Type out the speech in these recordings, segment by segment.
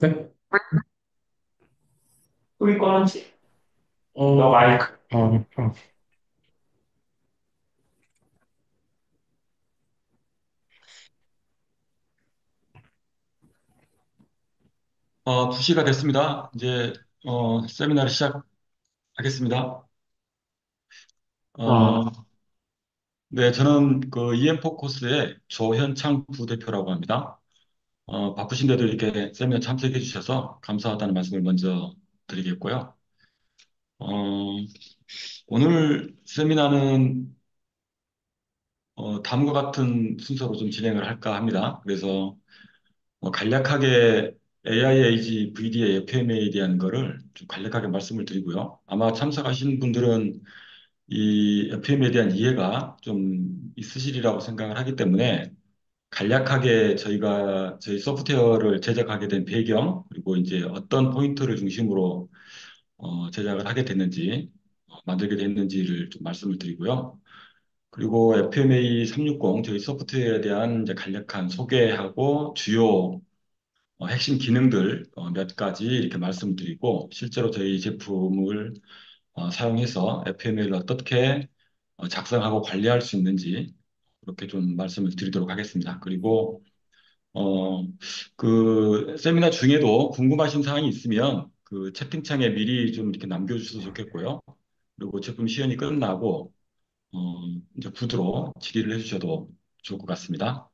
네? 소리 꺼놨지? 너 어, 마이크. 어. 어, 2시가 됐습니다. 이제, 세미나를 시작하겠습니다. 어, 어, 네, 저는 그 EM4 코스의 조현창 부대표라고 합니다. 바쁘신데도 이렇게 세미나 참석해 주셔서 감사하다는 말씀을 먼저 드리겠고요. 어, 오늘 세미나는, 다음과 같은 순서로 좀 진행을 할까 합니다. 그래서, 간략하게 AIAG, VDA, FMA에 대한 거를 좀 간략하게 말씀을 드리고요. 아마 참석하신 분들은 이 FM에 대한 이해가 좀 있으시리라고 생각을 하기 때문에 간략하게 저희 소프트웨어를 제작하게 된 배경, 그리고 이제 어떤 포인트를 중심으로 제작을 하게 됐는지, 만들게 됐는지를 좀 말씀을 드리고요. 그리고 FMA 360 저희 소프트웨어에 대한 이제 간략한 소개하고 주요 핵심 기능들 몇 가지 이렇게 말씀드리고 실제로 저희 제품을 사용해서 FML을 어떻게 작성하고 관리할 수 있는지 그렇게 좀 말씀을 드리도록 하겠습니다. 그리고 어, 그 세미나 중에도 궁금하신 사항이 있으면 그 채팅창에 미리 좀 이렇게 남겨주셔도 좋겠고요. 그리고 제품 시연이 끝나고 어, 이제 구두로 질의를 해주셔도 좋을 것 같습니다.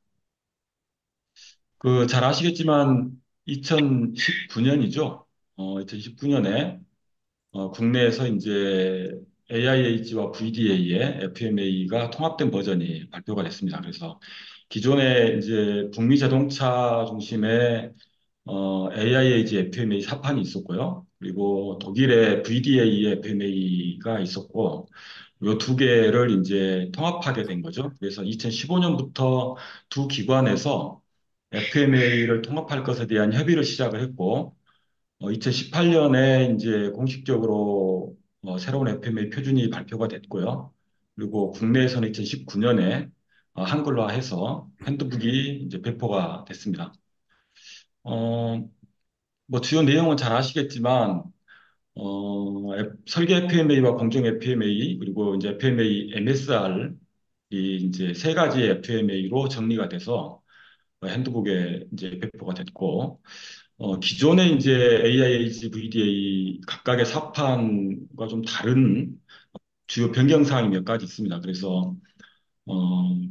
그 잘 아시겠지만 2019년이죠. 2019년에 국내에서 이제 AIH와 VDA의 FMA가 통합된 버전이 발표가 됐습니다. 그래서 기존에 이제 북미 자동차 중심의 AIH FMA 사판이 있었고요. 그리고 독일의 VDA FMA가 있었고, 이 두 개를 이제 통합하게 된 거죠. 그래서 2015년부터 두 기관에서 FMA를 통합할 것에 대한 협의를 시작을 했고, 2018년에 이제 공식적으로 새로운 FMA 표준이 발표가 됐고요. 그리고 국내에서는 2019년에 한글화해서 핸드북이 이제 배포가 됐습니다. 어, 뭐 주요 내용은 잘 아시겠지만 설계 FMA와 공정 FMA 그리고 이제 FMA MSR이 이제 세 가지 FMA로 정리가 돼서 핸드북에 이제 배포가 됐고 기존의 이제 AIH, VDA 각각의 사판과 좀 다른 주요 변경 사항이 몇 가지 있습니다. 그래서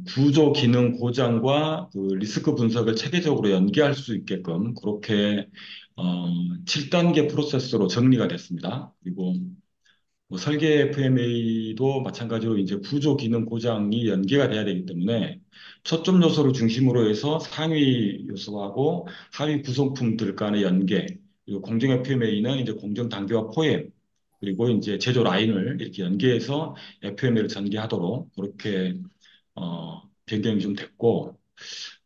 구조 기능 고장과 그 리스크 분석을 체계적으로 연계할 수 있게끔 그렇게 어, 7단계 프로세스로 정리가 됐습니다. 그리고 뭐 설계 FMA도 마찬가지로 이제 구조 기능 고장이 연계가 돼야 되기 때문에 초점 요소를 중심으로 해서 상위 요소하고 하위 구성품들 간의 연계, 그리고 공정 FMA는 이제 공정 단계와 포엠, 그리고 이제 제조 라인을 이렇게 연계해서 FMA를 전개하도록 그렇게 변경이 좀 됐고,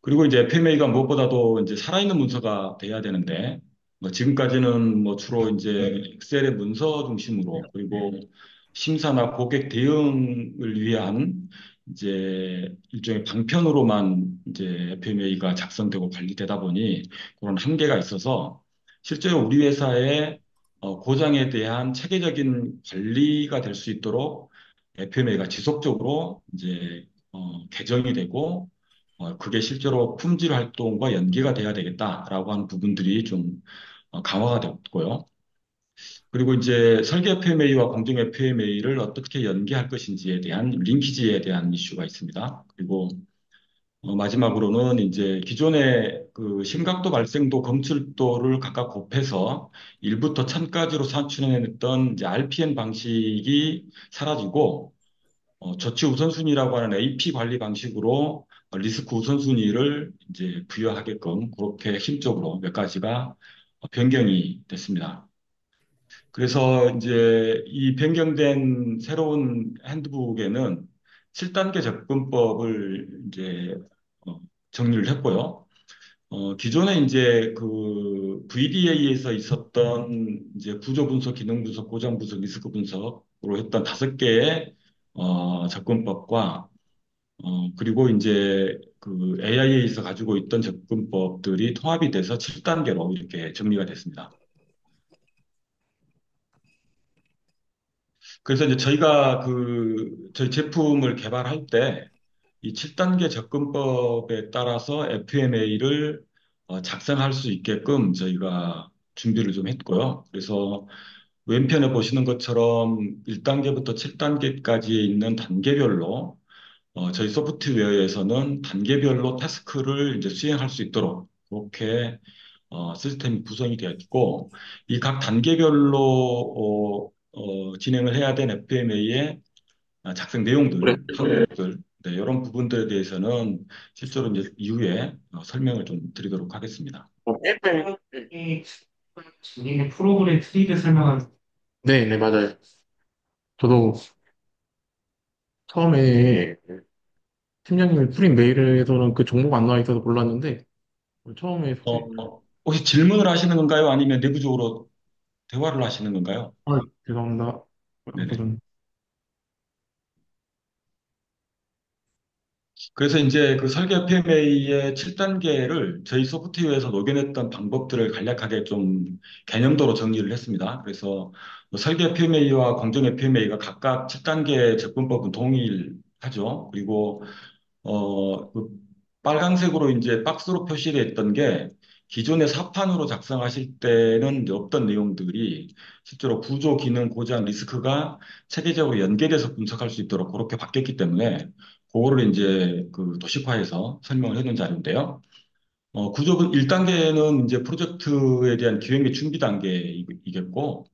그리고 이제 FMA가 무엇보다도 이제 살아있는 문서가 돼야 되는데, 뭐 지금까지는 뭐 주로 이제 엑셀의 문서 중심으로, 그리고 심사나 고객 대응을 위한 이제 일종의 방편으로만 이제 FMA가 작성되고 관리되다 보니 그런 한계가 있어서 실제로 우리 회사의 고장에 대한 체계적인 관리가 될 수 있도록 FMA가 지속적으로 이제 개정이 되고 그게 실제로 품질 활동과 연계가 돼야 되겠다라고 하는 부분들이 좀 강화가 됐고요. 그리고 이제 설계 FMA와 공정 FMA를 어떻게 연계할 것인지에 대한 링키지에 대한 이슈가 있습니다. 그리고 마지막으로는 이제 기존의 그 심각도 발생도 검출도를 각각 곱해서 1부터 1000까지로 산출해냈던 이제 RPM 방식이 사라지고 저치 우선순위라고 하는 AP 관리 방식으로 리스크 우선순위를 이제 부여하게끔 그렇게 핵심적으로 몇 가지가 변경이 됐습니다. 그래서 이제 이 변경된 새로운 핸드북에는 7단계 접근법을 이제 어, 정리를 했고요. 기존에 이제 그 VDA에서 있었던 이제 구조 분석, 기능 분석, 고장 분석, 리스크 분석으로 했던 5개의 접근법과 그리고 이제 그 AI에서 가지고 있던 접근법들이 통합이 돼서 7단계로 이렇게 정리가 됐습니다. 그래서 이제 저희가 저희 제품을 개발할 때 이 7단계 접근법에 따라서 FMA를 작성할 수 있게끔 저희가 준비를 좀 했고요. 그래서 왼편에 보시는 것처럼 1단계부터 7단계까지 있는 단계별로 저희 소프트웨어에서는 단계별로 타스크를 이제 수행할 수 있도록 그렇게 시스템이 구성이 되어 있고 이 각 단계별로 진행을 해야 되는 FMA의 작성 그래. 내용들, 항목들, 네, 이런 부분들에 대해서는 실제로 이제 이후에 설명을 좀 드리도록 하겠습니다. 이 이게 프로그램 트리를 설명한. 네, 네, 맞아요. 저도 처음에 팀장님이 프린 메일에서는 그 정보가 안 나와 있어서 몰랐는데, 처음에 소개를. 혹시 질문을 하시는 건가요? 아니면 내부적으로 대화를 하시는 건가요? 죄송합니다. 아까 네네. 전. 그래서 이제 그 설계 PMA의 7단계를 저희 소프트웨어에서 녹여냈던 방법들을 간략하게 좀 개념도로 정리를 했습니다. 그래서 뭐 설계 PMA와 공정의 PMA가 각각 7단계 접근법은 동일하죠. 그리고 그 빨간색으로 이제 박스로 표시되어 있던 게 기존의 사판으로 작성하실 때는 이제 없던 내용들이 실제로 구조, 기능, 고장, 리스크가 체계적으로 연계돼서 분석할 수 있도록 그렇게 바뀌었기 때문에 그거를 이제 그 도식화해서 설명을 해놓은 자료인데요. 구조는 1단계는 이제 프로젝트에 대한 기획 및 준비 단계이겠고,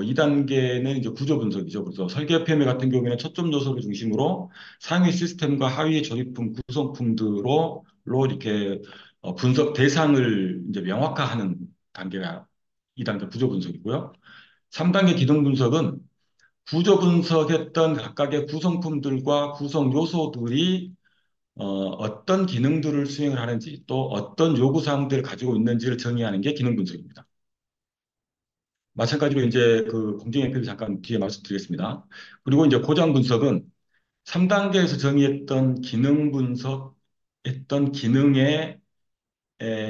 2단계는 이제 구조 분석이죠. 그래서 설계 PMA 같은 경우에는 초점 요소를 중심으로 상위 시스템과 하위 조립품, 구성품들로 이렇게 분석 대상을 이제 명확화하는 단계가 2단계 구조 분석이고요. 3단계 기능 분석은 구조 분석했던 각각의 구성품들과 구성 요소들이 어떤 기능들을 수행을 하는지 또 어떤 요구사항들을 가지고 있는지를 정의하는 게 기능 분석입니다. 마찬가지로 이제 그 공정행표를 잠깐 뒤에 말씀드리겠습니다. 그리고 이제 고장 분석은 3단계에서 정의했던 기능 분석했던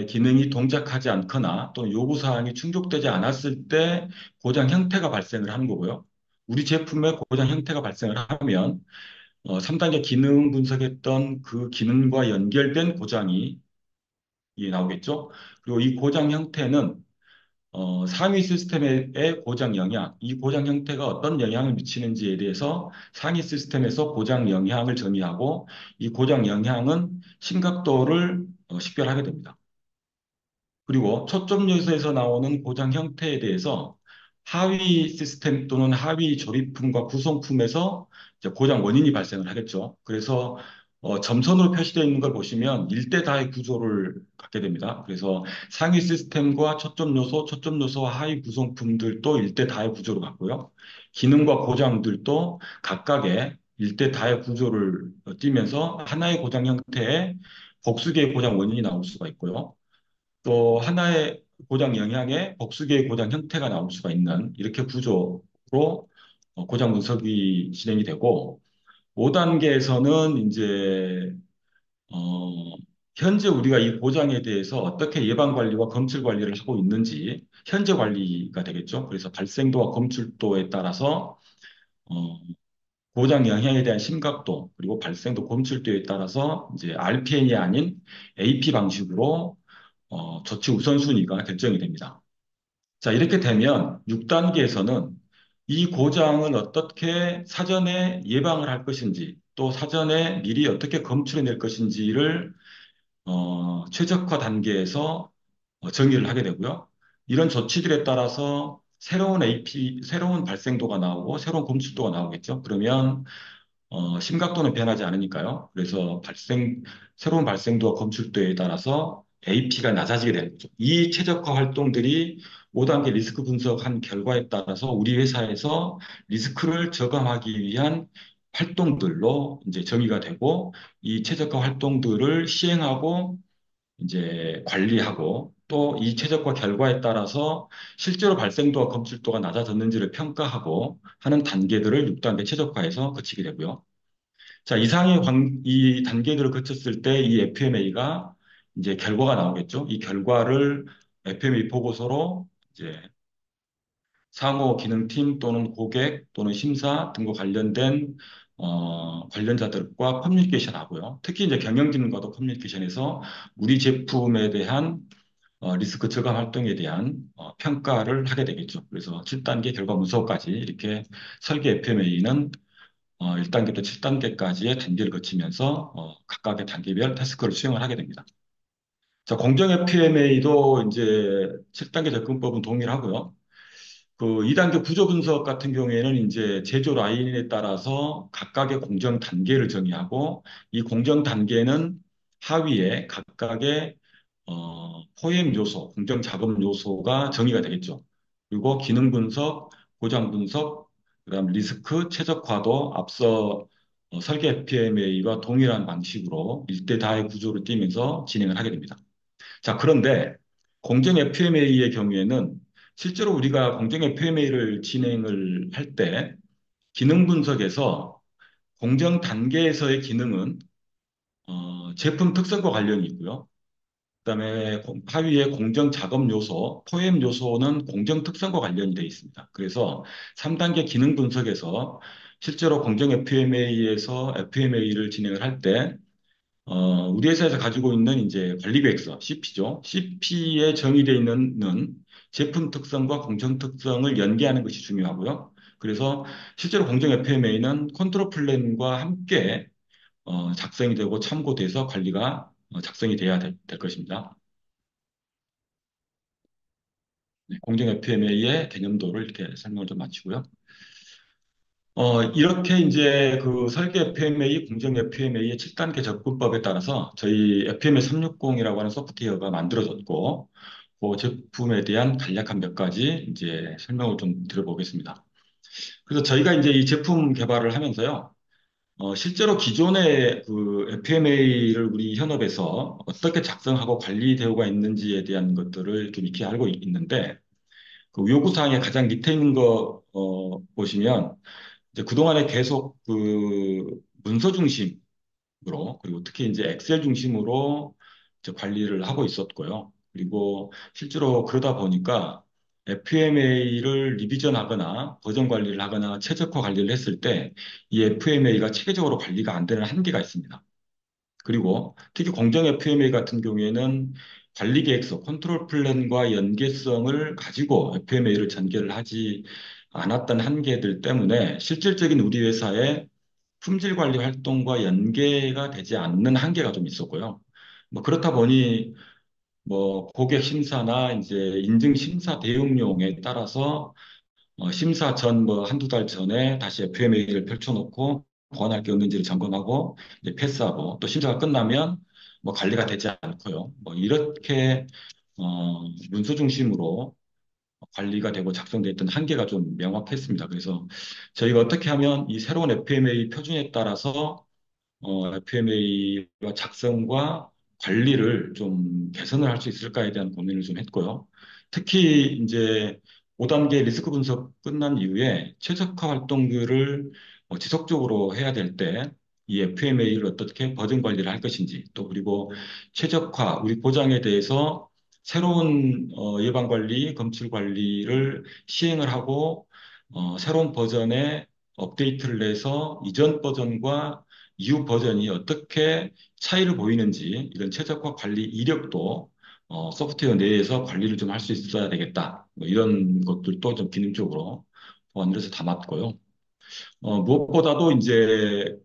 기능이 동작하지 않거나 또는 요구사항이 충족되지 않았을 때 고장 형태가 발생을 하는 거고요. 우리 제품의 고장 형태가 발생을 하면 3단계 기능 분석했던 그 기능과 연결된 고장이 나오겠죠. 그리고 이 고장 형태는 상위 시스템의 고장 영향, 이 고장 형태가 어떤 영향을 미치는지에 대해서 상위 시스템에서 고장 영향을 정의하고 이 고장 영향은 심각도를 식별하게 됩니다. 그리고 초점 요소에서 나오는 고장 형태에 대해서 하위 시스템 또는 하위 조립품과 구성품에서 이제 고장 원인이 발생을 하겠죠. 그래서 점선으로 표시되어 있는 걸 보시면 일대 다의 구조를 갖게 됩니다. 그래서 상위 시스템과 초점 요소와 하위 구성품들도 일대 다의 구조를 갖고요. 기능과 고장들도 각각의 일대 다의 구조를 띠면서 하나의 고장 형태의 복수 개의 고장 원인이 나올 수가 있고요. 또 하나의 고장 영향에 복수 개의 고장 형태가 나올 수가 있는 이렇게 구조로 고장 분석이 진행이 되고 5단계에서는 이제 어, 현재 우리가 이 고장에 대해서 어떻게 예방 관리와 검출 관리를 하고 있는지 현재 관리가 되겠죠. 그래서 발생도와 검출도에 따라서 어, 고장 영향에 대한 심각도 그리고 발생도 검출도에 따라서 이제 RPN이 아닌 AP 방식으로 조치 우선순위가 결정이 됩니다. 자, 이렇게 되면 6단계에서는 이 고장은 어떻게 사전에 예방을 할 것인지 또 사전에 미리 어떻게 검출해낼 것인지를 최적화 단계에서 정의를 하게 되고요. 이런 조치들에 따라서 새로운 발생도가 나오고 새로운 검출도가 나오겠죠. 그러면 심각도는 변하지 않으니까요. 그래서 새로운 발생도와 검출도에 따라서 AP가 낮아지게 되는 거죠. 이 최적화 활동들이 5단계 리스크 분석한 결과에 따라서 우리 회사에서 리스크를 저감하기 위한 활동들로 이제 정의가 되고 이 최적화 활동들을 시행하고 이제 관리하고 또 이 최적화 결과에 따라서 실제로 발생도와 검출도가 낮아졌는지를 평가하고 하는 단계들을 6단계 최적화에서 거치게 되고요. 자, 이 단계들을 거쳤을 때 이 FMA가 이제 결과가 나오겠죠. 이 결과를 FMA 보고서로 이제 상호 기능팀 또는 고객 또는 심사 등과 관련된 관련자들과 커뮤니케이션 하고요. 특히 이제 경영진과도 커뮤니케이션해서 우리 제품에 대한 리스크 저감 활동에 대한 평가를 하게 되겠죠. 그래서 7단계 결과 문서까지 이렇게 설계 FMA는 1단계부터 7단계까지의 단계를 거치면서 각각의 단계별 태스크를 수행을 하게 됩니다. 자, 공정 FMA도 이제 7단계 접근법은 동일하고요. 그 2단계 구조 분석 같은 경우에는 이제 제조 라인에 따라서 각각의 공정 단계를 정의하고 이 공정 단계는 하위에 각각의 포엠 요소, 공정 작업 요소가 정의가 되겠죠. 그리고 기능 분석, 고장 분석, 그다음 리스크 최적화도 앞서 설계 FPMA와 동일한 방식으로 일대 다의 구조를 띠면서 진행을 하게 됩니다. 자, 그런데 공정 FMA의 경우에는 실제로 우리가 공정 FMA를 진행을 할 때 기능 분석에서 공정 단계에서의 기능은 제품 특성과 관련이 있고요. 그다음에 하위의 공정 작업 요소, 포엠 요소는 공정 특성과 관련이 되어 있습니다. 그래서 3단계 기능 분석에서 실제로 공정 FMA에서 FMA를 진행을 할때 우리 회사에서 가지고 있는 이제 관리 계획서, CP죠. CP에 정의되어 있는 제품 특성과 공정 특성을 연계하는 것이 중요하고요. 그래서 실제로 공정 FMA는 컨트롤 플랜과 함께 작성이 되고 참고돼서 관리가 작성이 돼야 될 것입니다. 네, 공정 FMA의 개념도를 이렇게 설명을 좀 마치고요. 이렇게 이제 그 설계 FMA, 공정 FMA의 7단계 접근법에 따라서 저희 FMA 360이라고 하는 소프트웨어가 만들어졌고, 그 제품에 대한 간략한 몇 가지 이제 설명을 좀 드려보겠습니다. 그래서 저희가 이제 이 제품 개발을 하면서요, 실제로 기존의 그 FMA를 우리 현업에서 어떻게 작성하고 관리 대우가 있는지에 대한 것들을 좀 익히 알고 있는데, 그 요구사항의 가장 밑에 있는 거, 보시면, 이제 그동안에 계속 그 문서 중심으로, 그리고 특히 이제 엑셀 중심으로 이제 관리를 하고 있었고요. 그리고 실제로 그러다 보니까 FMA를 리비전하거나 버전 관리를 하거나 최적화 관리를 했을 때 이 FMA가 체계적으로 관리가 안 되는 한계가 있습니다. 그리고 특히 공정 FMA 같은 경우에는 관리 계획서, 컨트롤 플랜과 연계성을 가지고 FMA를 전개를 하지 않았던 한계들 때문에 실질적인 우리 회사의 품질 관리 활동과 연계가 되지 않는 한계가 좀 있었고요. 뭐 그렇다 보니 뭐 고객 심사나 이제 인증 심사 대응용에 따라서 심사 전 뭐 한두 달 전에 다시 FMA를 펼쳐놓고 보완할 게 없는지를 점검하고 이제 패스하고 또 심사가 끝나면 뭐 관리가 되지 않고요. 뭐 이렇게 문서 중심으로 관리가 되고 작성돼 있던 한계가 좀 명확했습니다. 그래서 저희가 어떻게 하면 이 새로운 FMA 표준에 따라서 FMA와 작성과 관리를 좀 개선을 할 수 있을까에 대한 고민을 좀 했고요. 특히 이제 5단계 리스크 분석 끝난 이후에 최적화 활동들을 지속적으로 해야 될 때 이 FMA를 어떻게 버전 관리를 할 것인지 또 그리고 최적화, 우리 보장에 대해서 새로운 예방 관리, 검출 관리를 시행을 하고 새로운 버전의 업데이트를 내서 이전 버전과 이후 버전이 어떻게 차이를 보이는지 이런 최적화 관리 이력도 소프트웨어 내에서 관리를 좀 할 수 있어야 되겠다. 뭐 이런 것들도 좀 기능적으로 보완을 해서 담았고요. 무엇보다도 이제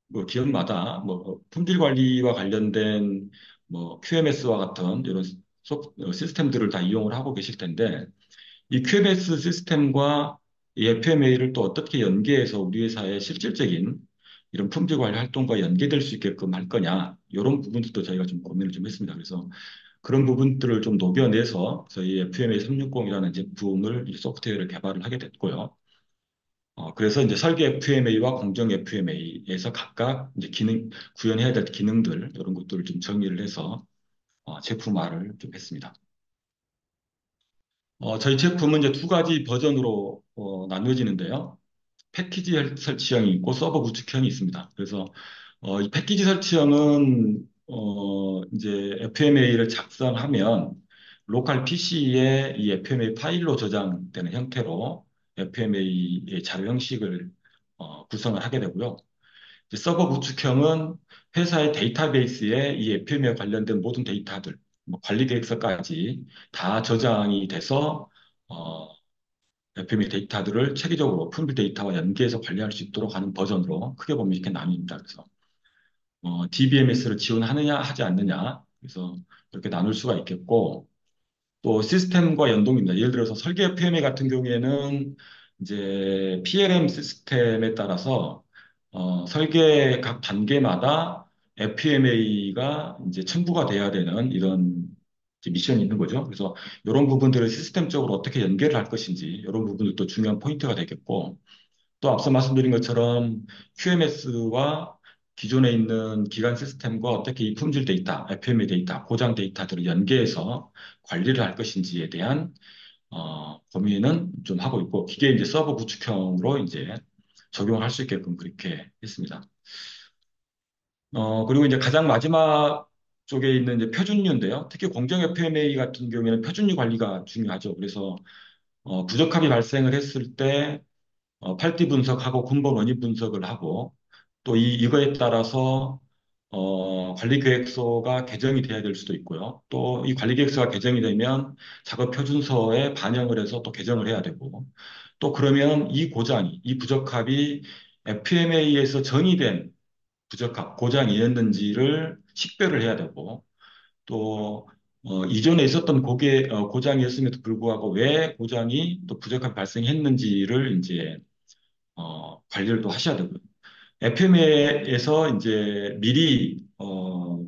뭐 기업마다 뭐 품질 관리와 관련된 뭐 QMS와 같은 이런 시스템들을 다 이용을 하고 계실 텐데 이 QMS 시스템과 이 FMA를 또 어떻게 연계해서 우리 회사의 실질적인 이런 품질 관리 활동과 연계될 수 있게끔 할 거냐, 이런 부분들도 저희가 좀 고민을 좀 했습니다. 그래서 그런 부분들을 좀 녹여내서 저희 FMA 360이라는 제품을, 이 소프트웨어를 개발을 하게 됐고요. 그래서 이제 설계 FMA와 공정 FMA에서 각각 이제 구현해야 될 기능들, 이런 것들을 좀 정리를 해서 제품화를 좀 했습니다. 저희 제품은 이제 두 가지 버전으로 나누어지는데요. 패키지 설치형이 있고 서버 구축형이 있습니다. 그래서 이 패키지 설치형은 이제 FMA를 작성하면 로컬 PC에 이 FMA 파일로 저장되는 형태로 FMA의 자료 형식을 구성을 하게 되고요. 이제 서버 구축형은 회사의 데이터베이스에 이 FMA와 관련된 모든 데이터들, 뭐 관리 계획서까지 다 저장이 돼서 FMA 데이터들을 체계적으로 품질 데이터와 연계해서 관리할 수 있도록 하는 버전으로 크게 보면 이렇게 나뉩니다. 그래서 DBMS를 지원하느냐 하지 않느냐 그래서 그렇게 나눌 수가 있겠고 또 시스템과 연동입니다. 예를 들어서 설계 FMA 같은 경우에는 이제 PLM 시스템에 따라서 설계 각 단계마다 FMA가 이제 첨부가 돼야 되는 이런 이제 미션이 있는 거죠. 그래서 이런 부분들을 시스템적으로 어떻게 연계를 할 것인지 이런 부분들도 중요한 포인트가 되겠고 또 앞서 말씀드린 것처럼 QMS와 기존에 있는 기간 시스템과 어떻게 이 품질 데이터, FMA 데이터, 고장 데이터들을 연계해서 관리를 할 것인지에 대한 고민은 좀 하고 있고, 기계 이제 서버 구축형으로 이제 적용을 할 수 있게끔 그렇게 했습니다. 그리고 이제 가장 마지막 쪽에 있는 이제 표준류인데요. 특히 공정 FMA 같은 경우에는 표준류 관리가 중요하죠. 그래서 부적합이 발생을 했을 때 8D 분석하고 근본 원인 분석을 하고 또 이거에 따라서 관리 계획서가 개정이 돼야 될 수도 있고요. 또 이 관리 계획서가 개정이 되면 작업 표준서에 반영을 해서 또 개정을 해야 되고 또 그러면 이 고장이 이 부적합이 FMA에서 정의된 부적합 고장이었는지를 식별을 해야 되고 또 이전에 있었던 고장이었음에도 불구하고 왜 고장이 또 부적합이 발생했는지를 이제 관리를 또 하셔야 되고요. FMA에서 이제 미리 어,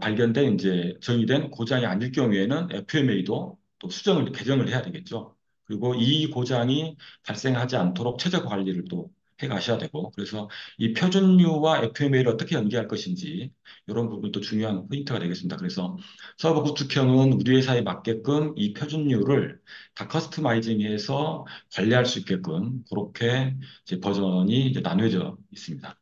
발견된 이제 정의된 고장이 아닐 경우에는 FMA도 또 수정을 개정을 해야 되겠죠. 그리고 이 고장이 발생하지 않도록 최적 관리를 또 해 가셔야 되고 그래서 이 표준류와 FMA를 어떻게 연계할 것인지 이런 부분도 중요한 포인트가 되겠습니다. 그래서 서버 구축형은 우리 회사에 맞게끔 이 표준류를 다 커스터마이징해서 관리할 수 있게끔 그렇게 이제 버전이 이제 나뉘어져 있습니다.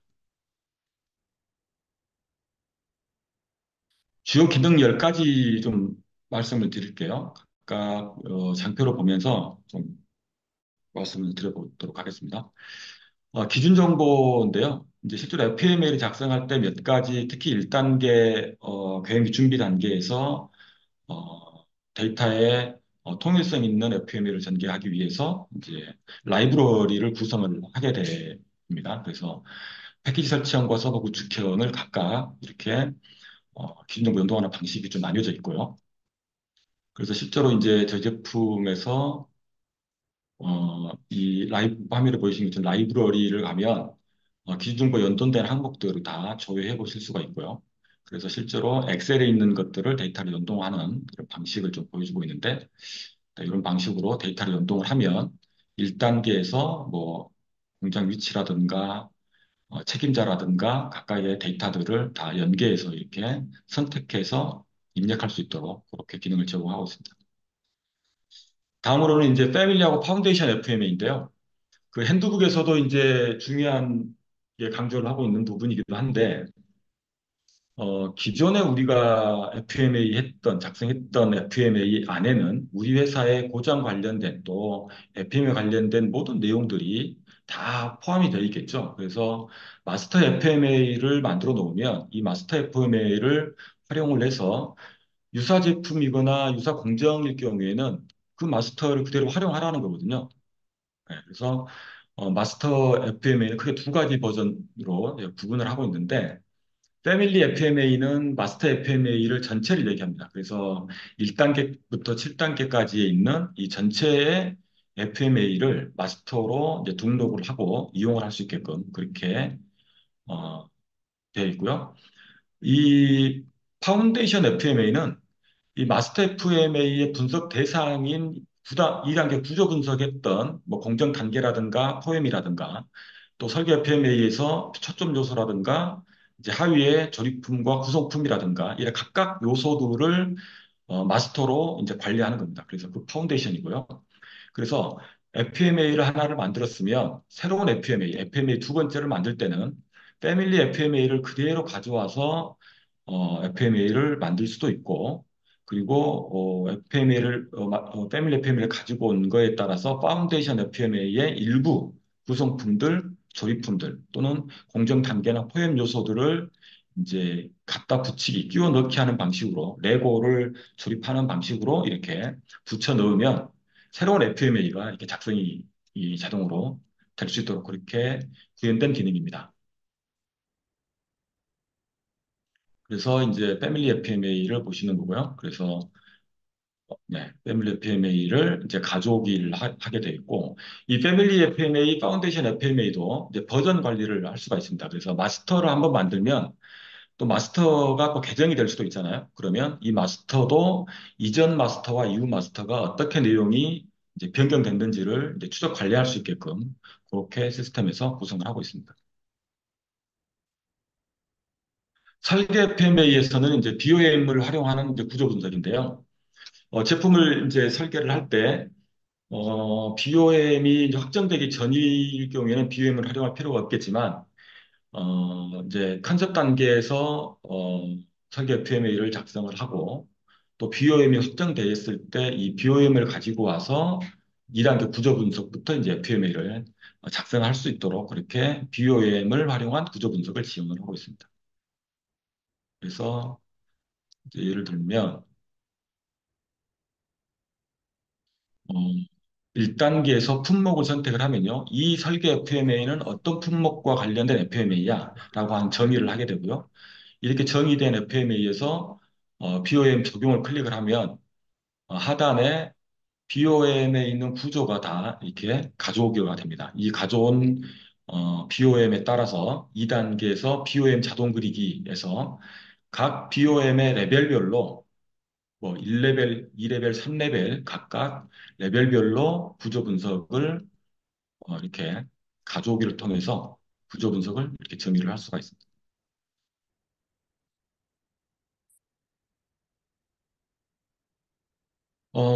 주요 기능 10가지 좀 말씀을 드릴게요. 각각 장표로 보면서 좀 말씀을 드려보도록 하겠습니다. 기준 정보인데요. 이제 실제로 FML을 작성할 때 몇 가지, 특히 1단계 계획 및 준비 단계에서 데이터의 통일성 있는 FML을 전개하기 위해서 이제 라이브러리를 구성을 하게 됩니다. 그래서 패키지 설치형과 서버 구축형을 각각 이렇게 기준 정보 연동하는 방식이 좀 나뉘어져 있고요. 그래서 실제로 이제 저희 제품에서 이 라이브 화면에 보이시는 것처럼 라이브러리를 가면 기준정보 연동된 항목들을 다 조회해 보실 수가 있고요. 그래서 실제로 엑셀에 있는 것들을 데이터를 연동하는 그런 방식을 좀 보여주고 있는데 이런 방식으로 데이터를 연동을 하면 1단계에서 뭐 공장 위치라든가 책임자라든가 각각의 데이터들을 다 연계해서 이렇게 선택해서 입력할 수 있도록 그렇게 기능을 제공하고 있습니다. 다음으로는 이제 패밀리하고 파운데이션 FMA인데요. 그 핸드북에서도 이제 중요한 게 강조를 하고 있는 부분이기도 한데, 기존에 우리가 작성했던 FMA 안에는 우리 회사의 고장 관련된 또 FMA 관련된 모든 내용들이 다 포함이 되어 있겠죠. 그래서 마스터 FMA를 만들어 놓으면 이 마스터 FMA를 활용을 해서 유사 제품이거나 유사 공정일 경우에는 그 마스터를 그대로 활용하라는 거거든요. 네, 그래서 마스터 FMA는 크게 두 가지 버전으로 구분을 하고 있는데 패밀리 FMA는 마스터 FMA를 전체를 얘기합니다. 그래서 1단계부터 7단계까지에 있는 이 전체의 FMA를 마스터로 이제 등록을 하고 이용을 할 수 있게끔 그렇게 어, 되어 있고요. 이 파운데이션 FMA는 이 마스터 FMA의 분석 대상인 2단계 구조 분석했던 뭐 공정 단계라든가 포엠이라든가 또 설계 FMA에서 초점 요소라든가 이제 하위의 조립품과 구성품이라든가 이런 각각 요소들을 마스터로 이제 관리하는 겁니다. 그래서 그 파운데이션이고요. 그래서 FMA를 하나를 만들었으면 새로운 FMA 두 번째를 만들 때는 패밀리 FMA를 그대로 가져와서 FMA를 만들 수도 있고, 그리고 FMA를 패밀리 FMA를 가지고 온 거에 따라서 파운데이션 FMA의 일부 구성품들, 조립품들 또는 공정 단계나 포யம் 요소들을 이제 갖다 붙이기, 끼워 넣기 하는 방식으로 레고를 조립하는 방식으로 이렇게 붙여 넣으면 새로운 FMA가 이렇게 작성이 이 자동으로 될 수 있도록 그렇게 구현된 기능입니다. 그래서 이제 패밀리 FMA를 보시는 거고요. 그래서 네, 패밀리 FMA를 이제 가져오기를 하게 돼 있고 이 패밀리 FMA, 파운데이션 FMA도 이제 버전 관리를 할 수가 있습니다. 그래서 마스터를 한번 만들면 또 마스터가 또 개정이 될 수도 있잖아요. 그러면 이 마스터도 이전 마스터와 이후 마스터가 어떻게 내용이 이제 변경됐는지를 이제 추적 관리할 수 있게끔 그렇게 시스템에서 구성을 하고 있습니다. 설계 PMA에서는 이제 BOM을 활용하는 이제 구조 분석인데요. 제품을 이제 설계를 할 때, BOM이 확정되기 전일 경우에는 BOM을 활용할 필요가 없겠지만, 이제 컨셉 단계에서 설계 PMA를 작성을 하고 또 BOM이 확정되어 있을 때 이 BOM을 가지고 와서 2단계 구조 분석부터 이제 PMA를 작성할 수 있도록 그렇게 BOM을 활용한 구조 분석을 지원을 하고 있습니다. 그래서 이제 예를 들면 1단계에서 품목을 선택을 하면요. 이 설계 FMA는 어떤 품목과 관련된 FMA야? 라고 한 정의를 하게 되고요. 이렇게 정의된 FMA에서 BOM 적용을 클릭을 하면 하단에 BOM에 있는 구조가 다 이렇게 가져오기가 됩니다. 이 가져온 BOM에 따라서 2단계에서 BOM 자동 그리기에서 각 BOM의 레벨별로 뭐 1레벨, 2레벨, 3레벨 각각 레벨별로 구조 분석을 이렇게 가져오기를 통해서 구조 분석을 이렇게 정의를 할 수가 있습니다.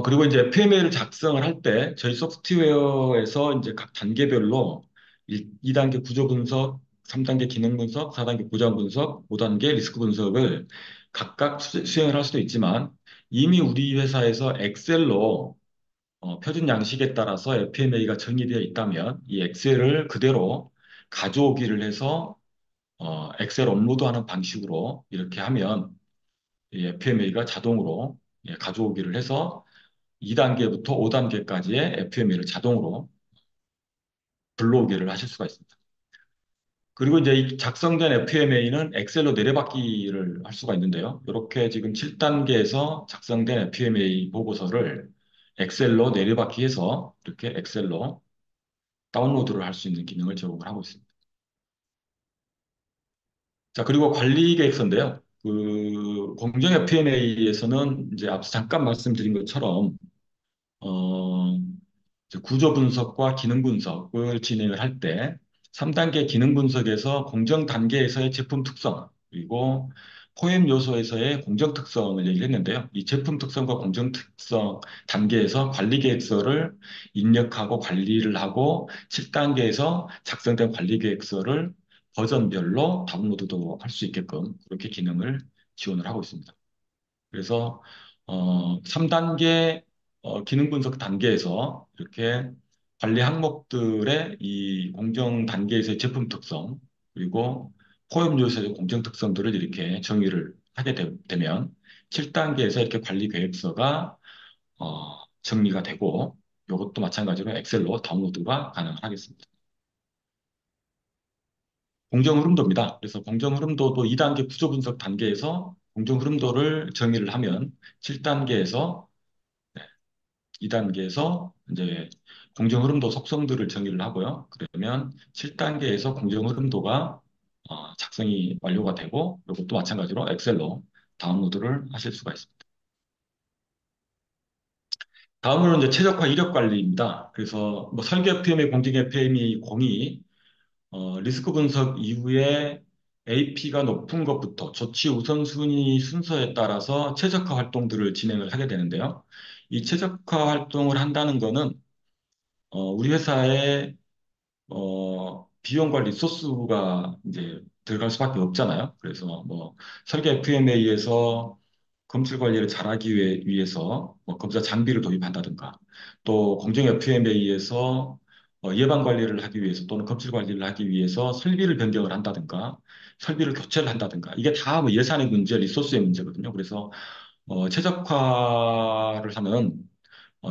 그리고 이제 FMA를 작성을 할 때 저희 소프트웨어에서 이제 각 단계별로 2단계 구조 분석, 3단계 기능 분석, 4단계 고장 분석, 5단계 리스크 분석을 각각 수행을 할 수도 있지만 이미 우리 회사에서 엑셀로 표준 양식에 따라서 FMA가 정의되어 있다면 이 엑셀을 그대로 가져오기를 해서 엑셀 업로드하는 방식으로 이렇게 하면 이 FMA가 자동으로 가져오기를 해서 2단계부터 5단계까지의 FMA를 자동으로 불러오기를 하실 수가 있습니다. 그리고 이제 이 작성된 FMA는 엑셀로 내려받기를 할 수가 있는데요. 이렇게 지금 7단계에서 작성된 FMA 보고서를 엑셀로 내려받기해서 이렇게 엑셀로 다운로드를 할 수 있는 기능을 제공을 하고 있습니다. 자, 그리고 관리 계획서인데요. 그 공정 FMA에서는 이제 앞서 잠깐 말씀드린 것처럼 어, 이제 구조 분석과 기능 분석을 진행을 할 때 3단계 기능 분석에서 공정 단계에서의 제품 특성 그리고 포엠 요소에서의 공정 특성을 얘기를 했는데요. 이 제품 특성과 공정 특성 단계에서 관리 계획서를 입력하고 관리를 하고 7단계에서 작성된 관리 계획서를 버전별로 다운로드도 할 수 있게끔 그렇게 기능을 지원을 하고 있습니다. 그래서 3단계 기능 분석 단계에서 이렇게 관리 항목들의 이 공정 단계에서의 제품 특성 그리고 포용 요소의 공정 특성들을 이렇게 정의를 하게 되면 7단계에서 이렇게 관리 계획서가 정리가 되고 이것도 마찬가지로 엑셀로 다운로드가 가능하겠습니다. 공정 흐름도입니다. 그래서 공정 흐름도도 2단계 구조 분석 단계에서 공정 흐름도를 정의를 하면 7단계에서 2단계에서 이제 공정 흐름도 속성들을 정의를 하고요. 그러면 7단계에서 공정 흐름도가 작성이 완료가 되고 이것도 마찬가지로 엑셀로 다운로드를 하실 수가 있습니다. 다음으로는 이제 최적화 이력 관리입니다. 그래서 뭐 설계 FM의 공정 FM이 공이 리스크 분석 이후에 AP가 높은 것부터 조치 우선순위 순서에 따라서 최적화 활동들을 진행을 하게 되는데요. 이 최적화 활동을 한다는 거는 우리 회사에 비용 관리 소스가 이제 들어갈 수밖에 없잖아요. 그래서 뭐 설계 FMA에서 검출 관리를 잘하기 위해서 뭐 검사 장비를 도입한다든가 또 공정 FMA에서 예방 관리를 하기 위해서 또는 검출 관리를 하기 위해서 설비를 변경을 한다든가 설비를 교체를 한다든가 이게 다 뭐 예산의 문제, 리소스의 문제거든요. 그래서 최적화를 하는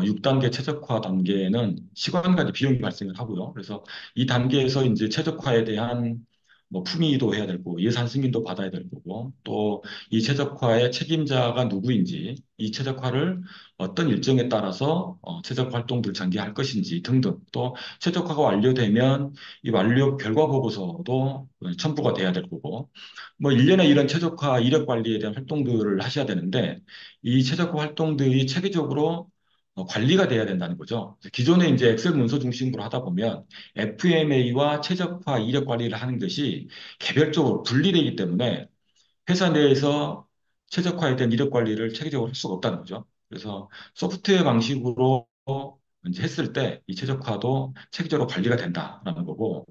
6단계 최적화 단계에는 시간까지 비용이 발생을 하고요. 그래서 이 단계에서 이제 최적화에 대한 뭐 품위도 해야 될 거고 예산 승인도 받아야 될 거고 또 이 최적화의 책임자가 누구인지 이 최적화를 어떤 일정에 따라서 최적화 활동들을 전개할 것인지 등등 또 최적화가 완료되면 이 완료 결과 보고서도 첨부가 돼야 될 거고 뭐 1년에 이런 최적화 이력 관리에 대한 활동들을 하셔야 되는데 이 최적화 활동들이 체계적으로 관리가 돼야 된다는 거죠. 기존에 이제 엑셀 문서 중심으로 하다 보면 FMA와 최적화 이력 관리를 하는 것이 개별적으로 분리되기 때문에 회사 내에서 최적화에 대한 이력 관리를 체계적으로 할 수가 없다는 거죠. 그래서 소프트웨어 방식으로 이제 했을 때 이 최적화도 체계적으로 관리가 된다라는 거고,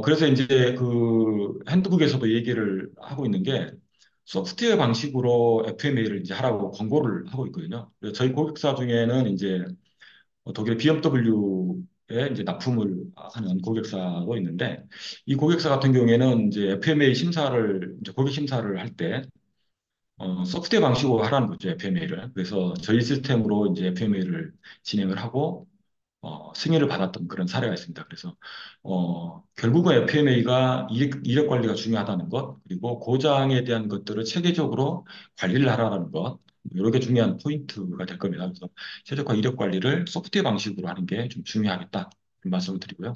그래서 이제 그 핸드북에서도 얘기를 하고 있는 게 소프트웨어 방식으로 FMA를 이제 하라고 권고를 하고 있거든요. 그래서 저희 고객사 중에는 이제 독일 BMW에 이제 납품을 하는 고객사도 있는데 이 고객사 같은 경우에는 이제 FMA 심사를 이제 고객 심사를 할 때 소프트웨어 방식으로 하라는 거죠, FMA를. 그래서 저희 시스템으로 이제 FMA를 진행을 하고 승인을 받았던 그런 사례가 있습니다. 그래서 결국은 FMA가 이력 관리가 중요하다는 것, 그리고 고장에 대한 것들을 체계적으로 관리를 하라는 것, 여러 개 중요한 포인트가 될 겁니다. 그래서 최적화 이력 관리를 소프트웨어 방식으로 하는 게 좀 중요하겠다. 그 말씀을 드리고요.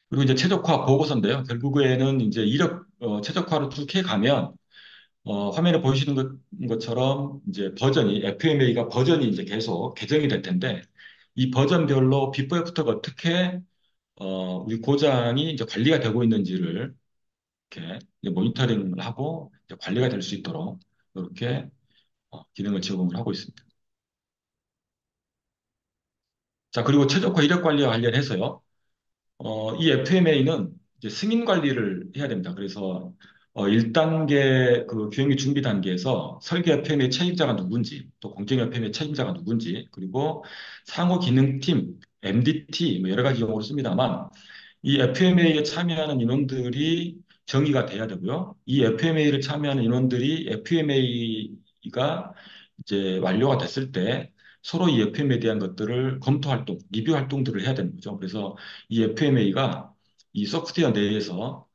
그리고 이제 최적화 보고서인데요. 결국에는 이제 이력 최적화를 쭉 해가면 화면에 보이시는 것처럼 이제 버전이, FMA가 버전이 이제 계속 개정이 될 텐데, 이 버전별로 비포 애프터가 어떻게, 우리 고장이 이제 관리가 되고 있는지를 이렇게 이제 모니터링을 하고 이제 관리가 될 수 있도록 이렇게 기능을 제공을 하고 있습니다. 자, 그리고 최적화 이력 관리와 관련해서요. 이 FMA는 이제 승인 관리를 해야 됩니다. 그래서 1단계 그 규행비 준비 단계에서 설계 FMA 책임자가 누군지, 또 공정 FMA 책임자가 누군지, 그리고 상호 기능팀, MDT 뭐 여러 가지 용어를 씁니다만 이 FMA에 참여하는 인원들이 정의가 돼야 되고요. 이 FMA를 참여하는 인원들이 FMA가 이제 완료가 됐을 때 서로 이 FMA에 대한 것들을 검토 활동, 리뷰 활동들을 해야 되는 거죠. 그래서 이 FMA가 이 소프트웨어 내에서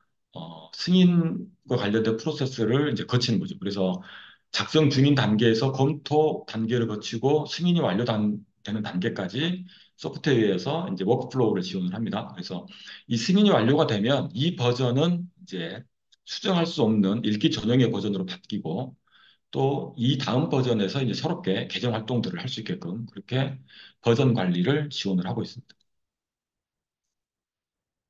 승인과 관련된 프로세스를 이제 거치는 거죠. 그래서 작성 중인 단계에서 검토 단계를 거치고 승인이 되는 단계까지 소프트웨어에서 이제 워크플로우를 지원을 합니다. 그래서 이 승인이 완료가 되면 이 버전은 이제 수정할 수 없는 읽기 전용의 버전으로 바뀌고 또 이 다음 버전에서 이제 새롭게 개정 활동들을 할 수 있게끔 그렇게 버전 관리를 지원을 하고 있습니다.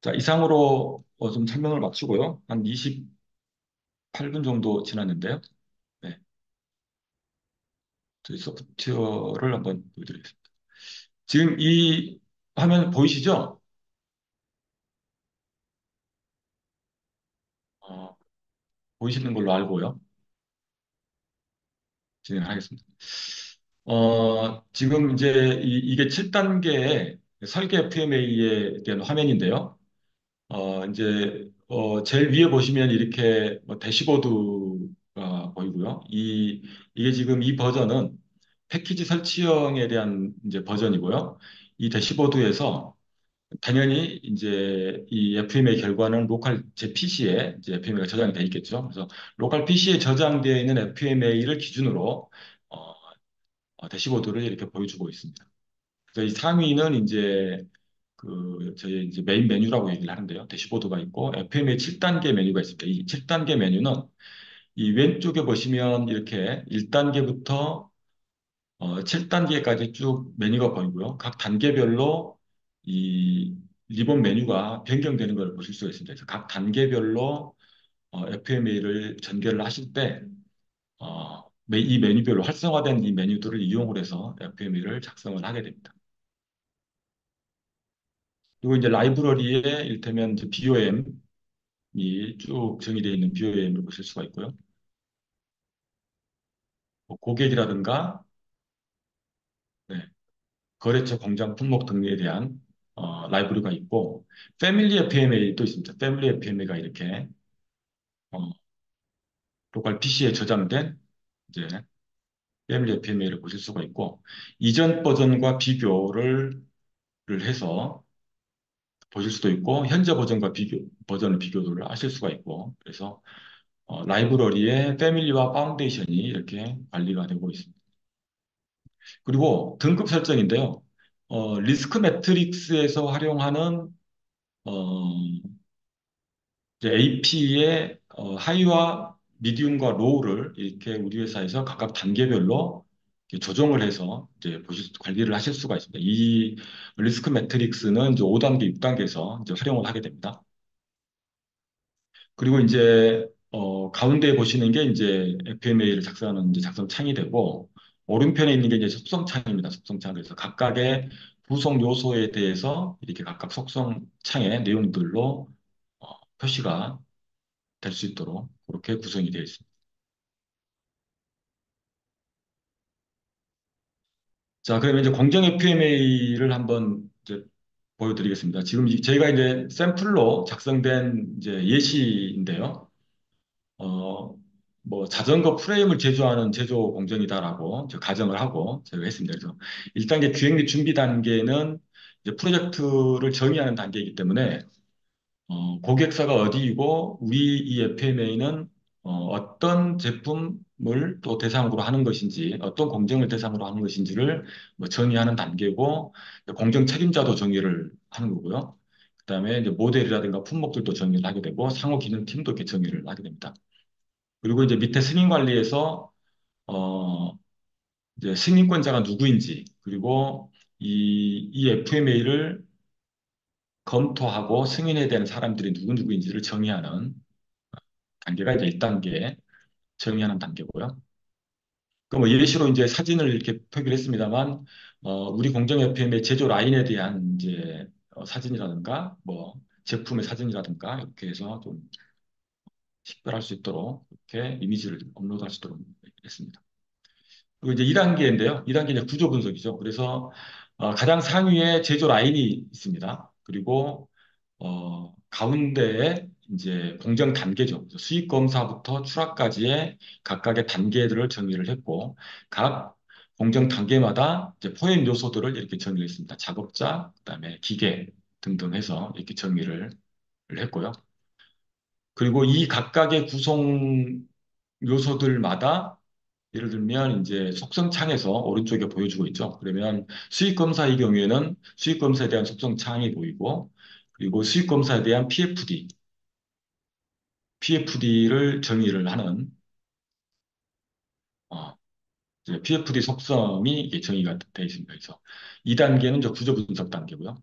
자, 이상으로 좀 설명을 마치고요. 한 28분 정도 지났는데요. 네, 저희 소프트웨어를 한번 보여드리겠습니다. 지금 이 화면 보이시죠? 어, 보이시는 걸로 알고요. 진행하겠습니다. 지금 이제 이게 7단계의 설계 FMA에 대한 화면인데요. 제일 위에 보시면 이렇게 뭐 대시보드가 보이고요. 이게 지금 이 버전은 패키지 설치형에 대한 이제 버전이고요. 이 대시보드에서 당연히 이제 이 FMA 결과는 로컬 제 PC에 이제 FMA가 저장이 돼 있겠죠. 그래서 로컬 PC에 저장되어 있는 FMA를 기준으로 대시보드를 이렇게 보여주고 있습니다. 그래서 이 상위는 이제 저희 이제 메인 메뉴라고 얘기를 하는데요. 대시보드가 있고 FMA 7단계 메뉴가 있습니다. 이 7단계 메뉴는 이 왼쪽에 보시면 이렇게 1단계부터 7단계까지 쭉 메뉴가 보이고요. 각 단계별로 이 리본 메뉴가 변경되는 걸 보실 수가 있습니다. 그래서 각 단계별로 FMA를 전개를 하실 때 이 메뉴별로 활성화된 이 메뉴들을 이용을 해서 FMA를 작성을 하게 됩니다. 그리고 이제 라이브러리에 이를테면 이제 BOM이 쭉 정의되어 있는 BOM을 보실 수가 있고요. 뭐 고객이라든가 네, 거래처 공장 품목 등에 대한 라이브러리가 있고 패밀리 FMA도 있습니다. 패밀리 FMA가 이렇게 어, 로컬 PC에 저장된 이제 패밀리 FMA를 보실 수가 있고 이전 버전과 비교를 해서 보실 수도 있고 현재 버전과 버전을 비교를 하실 수가 있고 그래서 라이브러리의 패밀리와 파운데이션이 이렇게 관리가 되고 있습니다. 그리고 등급 설정인데요. 리스크 매트릭스에서 활용하는 어, AP의 하이와 미디움과 로우를 이렇게 우리 회사에서 각각 단계별로 이렇게 조정을 해서 이제 관리를 하실 수가 있습니다. 이 리스크 매트릭스는 이제 5단계, 6단계에서 이제 활용을 하게 됩니다. 그리고 이제 가운데 보시는 게 이제 FMA를 작성하는 이제 작성 창이 되고 오른편에 있는 게 이제 속성 창입니다. 속성 창. 그래서 각각의 구성 요소에 대해서 이렇게 각각 속성 창의 내용들로 표시가 될 수 있도록 그렇게 구성이 되어 있습니다. 자, 그러면 이제 공정 FMA를 한번 이제 보여드리겠습니다. 지금 제가 이제 샘플로 작성된 이제 예시인데요. 어, 뭐 자전거 프레임을 제조하는 제조 공정이다라고 이제 가정을 하고 제가 했습니다. 그래서 1단계 기획 및 준비 단계는 이제 프로젝트를 정의하는 단계이기 때문에 고객사가 어디이고 우리 이 FMA는 어떤 제품을 또 대상으로 하는 것인지 어떤 공정을 대상으로 하는 것인지를 뭐 정의하는 단계고 공정 책임자도 정의를 하는 거고요. 그다음에 이제 모델이라든가 품목들도 정의를 하게 되고 상호 기능 팀도 이렇게 정의를 하게 됩니다. 그리고 이제 밑에 승인 관리에서 어 이제 승인권자가 누구인지 그리고 이 FMA를 검토하고 승인해야 되는 사람들이 누구인지를 정의하는 단계가 이제 1단계 정의하는 단계고요. 그 뭐 예시로 이제 사진을 이렇게 표기를 했습니다만 우리 공정 FM의 제조 라인에 대한 이제 사진이라든가 뭐 제품의 사진이라든가 이렇게 해서 좀 식별할 수 있도록 이렇게 이미지를 업로드할 수 있도록 했습니다. 그리고 이제 2단계인데요. 2단계 이제 구조 분석이죠. 그래서 가장 상위에 제조 라인이 있습니다. 그리고 가운데에 이제 공정 단계죠. 그래서 수익 검사부터 추락까지의 각각의 단계들을 정의를 했고 각 공정 단계마다 이제 포획 요소들을 이렇게 정의를 했습니다. 작업자, 그다음에 기계 등등 해서 이렇게 정의를 했고요. 그리고 이 각각의 구성 요소들마다 예를 들면 이제 속성창에서 오른쪽에 보여주고 있죠. 그러면 수익검사의 경우에는 수익검사에 대한 속성창이 보이고 그리고 수익검사에 대한 PFD를 정의를 하는 어, 이제 PFD 속성이 이게 정의가 되어 있습니다. 그래서 2단계는 저 구조 분석 단계고요.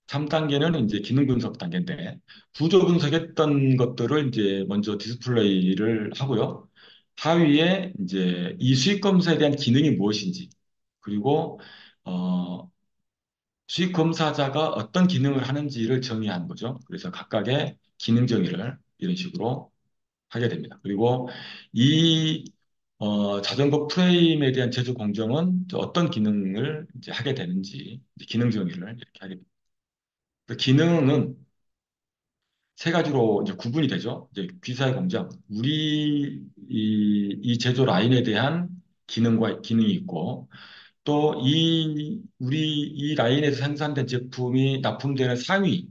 3단계는 이제 기능 분석 단계인데 구조 분석했던 것들을 이제 먼저 디스플레이를 하고요. 하위에 이제 이 수익 검사에 대한 기능이 무엇인지 그리고 어, 수익 검사자가 어떤 기능을 하는지를 정의하는 거죠. 그래서 각각의 기능 정의를 이런 식으로 하게 됩니다. 그리고 이 자전거 프레임에 대한 제조 공정은 어떤 기능을 이제 하게 되는지 이제 기능 정의를 이렇게 하게 됩니다. 그 기능은 세 가지로 이제 구분이 되죠. 이제 귀사의 공장, 이 제조 라인에 대한 기능이 있고, 또 우리 이 라인에서 생산된 제품이 납품되는 상위,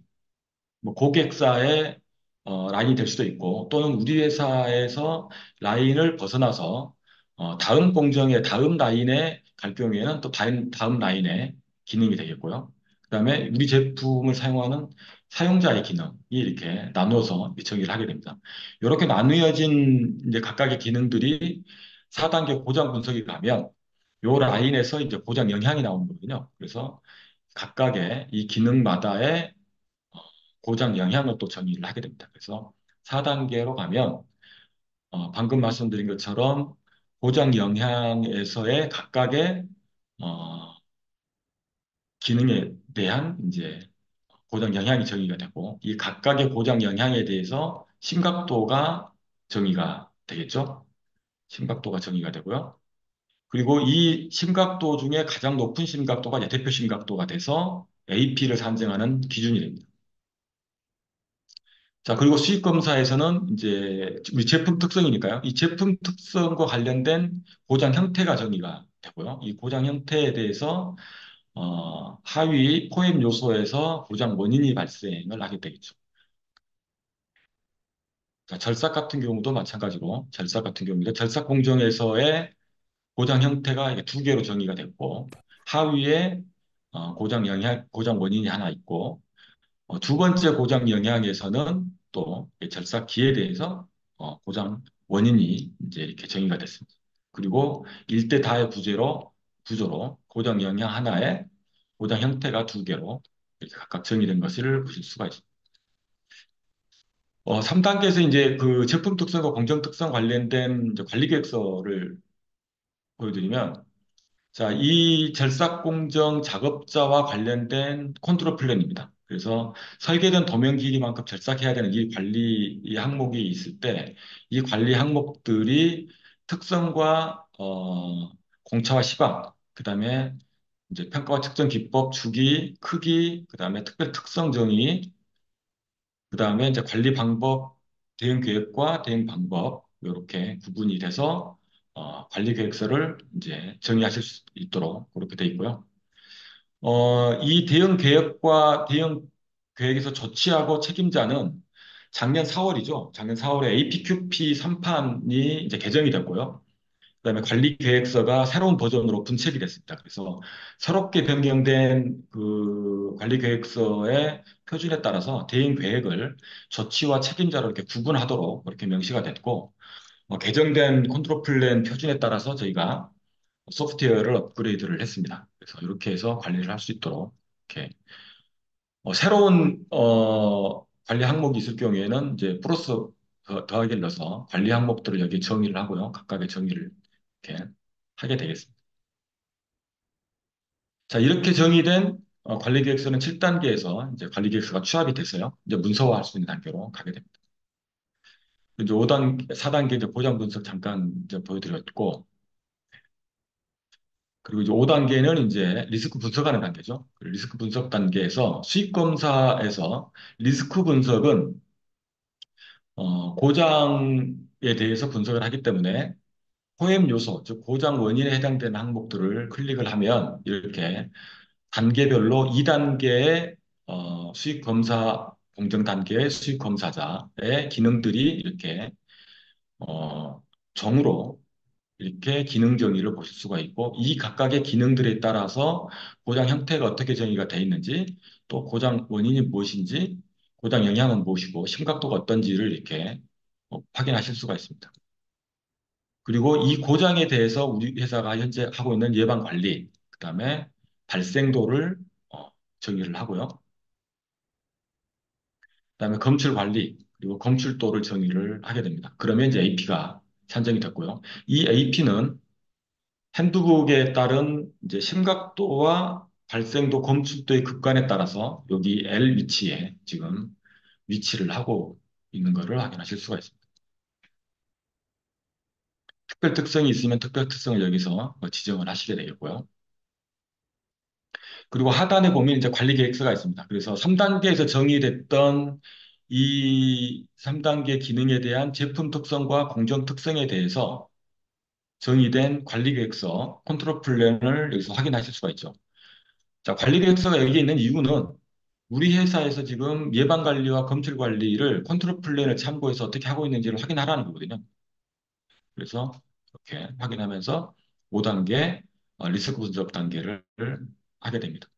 뭐 고객사의 라인이 될 수도 있고, 또는 우리 회사에서 라인을 벗어나서 다음 공정의 다음 라인에 갈 경우에는 또 다음 라인의 기능이 되겠고요. 그다음에 우리 제품을 사용하는 사용자의 기능이 이렇게 나누어서 정의를 하게 됩니다. 이렇게 나누어진 이제 각각의 기능들이 4단계 고장 분석이 가면 요 라인에서 이제 고장 영향이 나오는 거거든요. 그래서 각각의 이 기능마다의 고장 영향을 또 정의를 하게 됩니다. 그래서 4단계로 가면 방금 말씀드린 것처럼 고장 영향에서의 각각의 어, 기능에 대한 이제 고장 영향이 정의가 되고 이 각각의 고장 영향에 대해서 심각도가 정의가 되겠죠. 심각도가 정의가 되고요. 그리고 이 심각도 중에 가장 높은 심각도가 이제 대표 심각도가 돼서 AP를 산정하는 기준이 됩니다. 자, 그리고 수익 검사에서는 이제 우리 제품 특성이니까요. 이 제품 특성과 관련된 고장 형태가 정의가 되고요. 이 고장 형태에 대해서 하위 포획 요소에서 고장 원인이 발생을 하게 되겠죠. 자, 절삭 같은 경우도 마찬가지로 절삭 같은 경우입니다. 절삭 공정에서의 고장 형태가 이게 두 개로 정의가 됐고 하위에 고장 원인이 하나 있고 두 번째 고장 영향에서는 또 절삭기에 대해서 고장 원인이 이제 이렇게 정의가 됐습니다. 그리고 일대 다의 구조로 고장 영향 하나에 고장 형태가 두 개로 이렇게 각각 정의된 것을 보실 수가 있습니다. 3단계에서 이제 그 제품 특성과 공정 특성 관련된 이제 관리 계획서를 보여드리면 자, 이 절삭 공정 작업자와 관련된 컨트롤 플랜입니다. 그래서 설계된 도면 길이만큼 절삭해야 되는 이 관리 이 항목이 있을 때, 이 관리 항목들이 특성과 공차와 시각, 그다음에 이제 평가와 측정 기법, 주기, 크기, 그다음에 특별 특성 정의, 그다음에 이제 관리 방법, 대응 계획과 대응 방법 이렇게 구분이 돼서 관리 계획서를 이제 정의하실 수 있도록 그렇게 돼 있고요. 이 대응 계획과 대응 계획에서 조치하고 책임자는 작년 4월이죠. 작년 4월에 APQP 3판이 이제 개정이 됐고요. 그다음에 관리 계획서가 새로운 버전으로 분책이 됐습니다. 그래서 새롭게 변경된 그 관리 계획서의 표준에 따라서 대응 계획을 조치와 책임자로 이렇게 구분하도록 이렇게 명시가 됐고, 개정된 컨트롤 플랜 표준에 따라서 저희가 소프트웨어를 업그레이드를 했습니다. 그래서 이렇게 해서 관리를 할 수 있도록 이렇게 새로운 관리 항목이 있을 경우에는 이제 플러스 더하기를 넣어서 관리 항목들을 여기 정의를 하고요. 각각의 정의를 이렇게 하게 되겠습니다. 자, 이렇게 정의된 관리 계획서는 7단계에서 이제 관리 계획서가 취합이 됐어요. 이제 문서화할 수 있는 단계로 가게 됩니다. 이제 5단계, 4단계 이제 보장 분석 잠깐 이제 보여드렸고, 그리고 이제 5단계는 이제 리스크 분석하는 단계죠. 그 리스크 분석 단계에서 수익 검사에서 리스크 분석은 고장에 대해서 분석을 하기 때문에 포엠 요소, 즉 고장 원인에 해당되는 항목들을 클릭을 하면 이렇게 단계별로 2단계의 수익 검사 공정 단계의 수익 검사자의 기능들이 이렇게 어, 정으로 이렇게 기능 정의를 보실 수가 있고 이 각각의 기능들에 따라서 고장 형태가 어떻게 정의가 되어 있는지 또 고장 원인이 무엇인지 고장 영향은 무엇이고 심각도가 어떤지를 이렇게 확인하실 수가 있습니다. 그리고 이 고장에 대해서 우리 회사가 현재 하고 있는 예방 관리, 그다음에 발생도를 정의를 하고요. 그다음에 검출 관리, 그리고 검출도를 정의를 하게 됩니다. 그러면 이제 AP가 산정이 됐고요. 이 AP는 핸드북에 따른 이제 심각도와 발생도, 검출도의 급관에 따라서 여기 L 위치에 지금 위치를 하고 있는 것을 확인하실 수가 있습니다. 특별 특성이 있으면 특별 특성을 여기서 지정을 하시게 되겠고요. 그리고 하단에 보면 이제 관리 계획서가 있습니다. 그래서 3단계에서 정의됐던 이 3단계 기능에 대한 제품 특성과 공정 특성에 대해서 정의된 관리 계획서, 컨트롤 플랜을 여기서 확인하실 수가 있죠. 자, 관리 계획서가 여기 있는 이유는 우리 회사에서 지금 예방 관리와 검출 관리를 컨트롤 플랜을 참고해서 어떻게 하고 있는지를 확인하라는 거거든요. 그래서 이렇게 확인하면서 5단계 리스크 분석 단계를 하게 됩니다.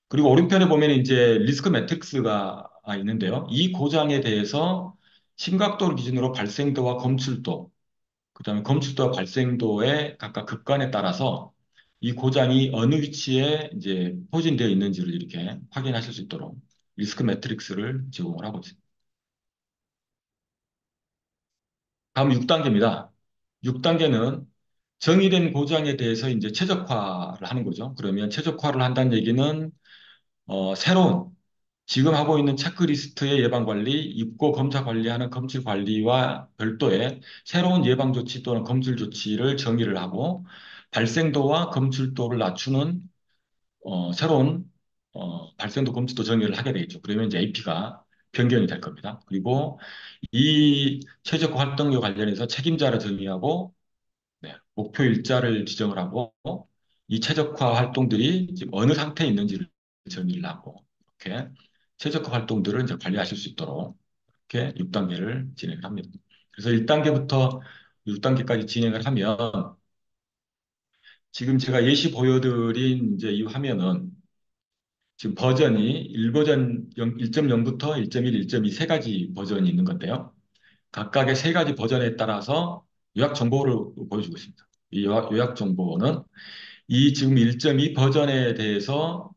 그리고 오른편에 보면 이제 리스크 매트릭스가 있는데요. 이 고장에 대해서 심각도를 기준으로 발생도와 검출도, 그다음에 검출도와 발생도의 각각 급관에 따라서 이 고장이 어느 위치에 이제 포진되어 있는지를 이렇게 확인하실 수 있도록 리스크 매트릭스를 제공을 하고 있습니다. 다음 6단계입니다. 6단계는 정의된 고장에 대해서 이제 최적화를 하는 거죠. 그러면 최적화를 한다는 얘기는 새로운 지금 하고 있는 체크리스트의 예방관리, 입고 검사 관리하는 검질 관리와 별도의 새로운 예방조치 또는 검질 조치를 정의를 하고 발생도와 검출도를 낮추는 새로운 발생도 검출도 정의를 하게 되겠죠. 그러면 이제 AP가 변경이 될 겁니다. 그리고 이 최적화 활동과 관련해서 책임자를 정의하고 네, 목표 일자를 지정을 하고 이 최적화 활동들이 지금 어느 상태에 있는지를 정의를 하고 이렇게 최적화 활동들을 이제 관리하실 수 있도록 이렇게 6단계를 진행을 합니다. 그래서 1단계부터 6단계까지 진행을 하면 지금 제가 예시 보여드린 이제 이 화면은 지금 버전이 1버전 1.0부터 1.1, 1.2 세 가지 버전이 있는 건데요. 각각의 세 가지 버전에 따라서 요약 정보를 보여주고 있습니다. 이 요약 정보는 이 지금 1.2 버전에 대해서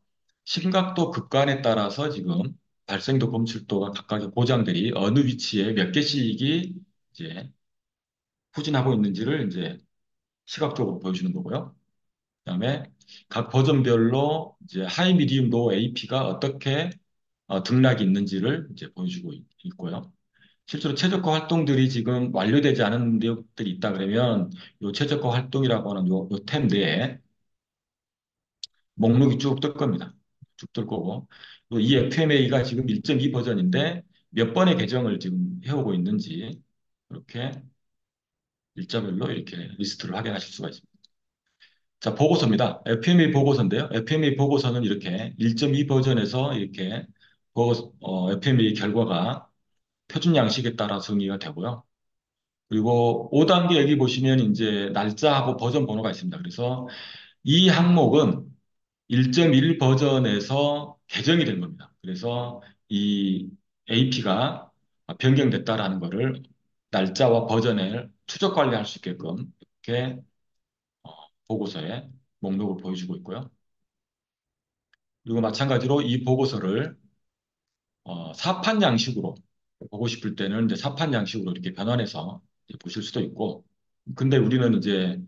심각도 급관에 따라서 지금 발생도 검출도가 각각의 고장들이 어느 위치에 몇 개씩이 이제 후진하고 있는지를 이제 시각적으로 보여주는 거고요. 그다음에 각 버전별로 이제 하이, 미디움, 로우 AP가 어떻게 등락이 있는지를 이제 보여주고 있고요. 실제로 최저가 활동들이 지금 완료되지 않은 내역들이 있다 그러면 요 최저가 활동이라고 하는 요 탭 내에 목록이 쭉 뜰 겁니다. 쭉 뜰 거고. 또 이 FMA가 지금 1.2 버전인데 몇 번의 개정을 지금 해오고 있는지 이렇게 일자별로 이렇게 리스트를 확인하실 수가 있습니다. 자, 보고서입니다. FMA 보고서인데요. FMA 보고서는 이렇게 1.2 버전에서 이렇게 FMA 결과가 표준 양식에 따라 정의가 되고요. 그리고 5단계 여기 보시면 이제 날짜하고 버전 번호가 있습니다. 그래서 이 항목은 1.1 버전에서 개정이 된 겁니다. 그래서 이 AP가 변경됐다라는 거를 날짜와 버전을 추적 관리할 수 있게끔 이렇게 어, 보고서에 목록을 보여주고 있고요. 그리고 마찬가지로 이 보고서를 사판 양식으로 보고 싶을 때는 이제 사판 양식으로 이렇게 변환해서 이제 보실 수도 있고, 근데 우리는 이제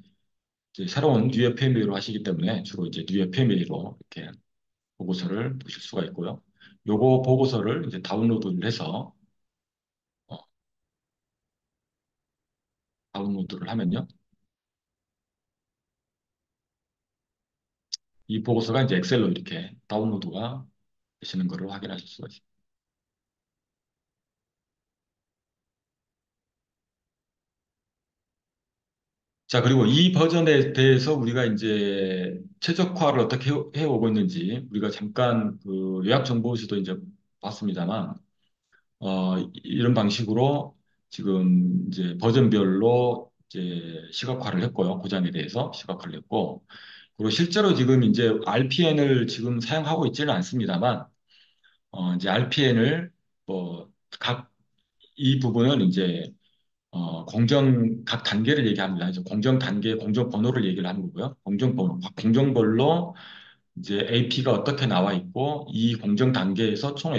새로운 뉴 FMA로 하시기 때문에 주로 이제 뉴 FMA로 이렇게 보고서를 보실 수가 있고요. 요거 보고서를 이제 다운로드를 해서 어, 다운로드를 하면요. 이 보고서가 이제 엑셀로 이렇게 다운로드가 되시는 것을 확인하실 수가 있습니다. 자, 그리고 이 버전에 대해서 우리가 이제 최적화를 어떻게 해오고 있는지 우리가 잠깐 그 요약 정보에서도 이제 봤습니다만, 이런 방식으로 지금 이제 버전별로 이제 시각화를 했고요. 고장에 대해서 시각화를 했고, 그리고 실제로 지금 이제 RPN을 지금 사용하고 있지는 않습니다만, 이제 RPN을 뭐, 이 부분은 이제 각 단계를 얘기합니다. 이제 공정 단계, 공정 번호를 얘기를 하는 거고요. 공정 번호, 공정별로 이제 AP가 어떻게 나와 있고, 이 공정 단계에서 총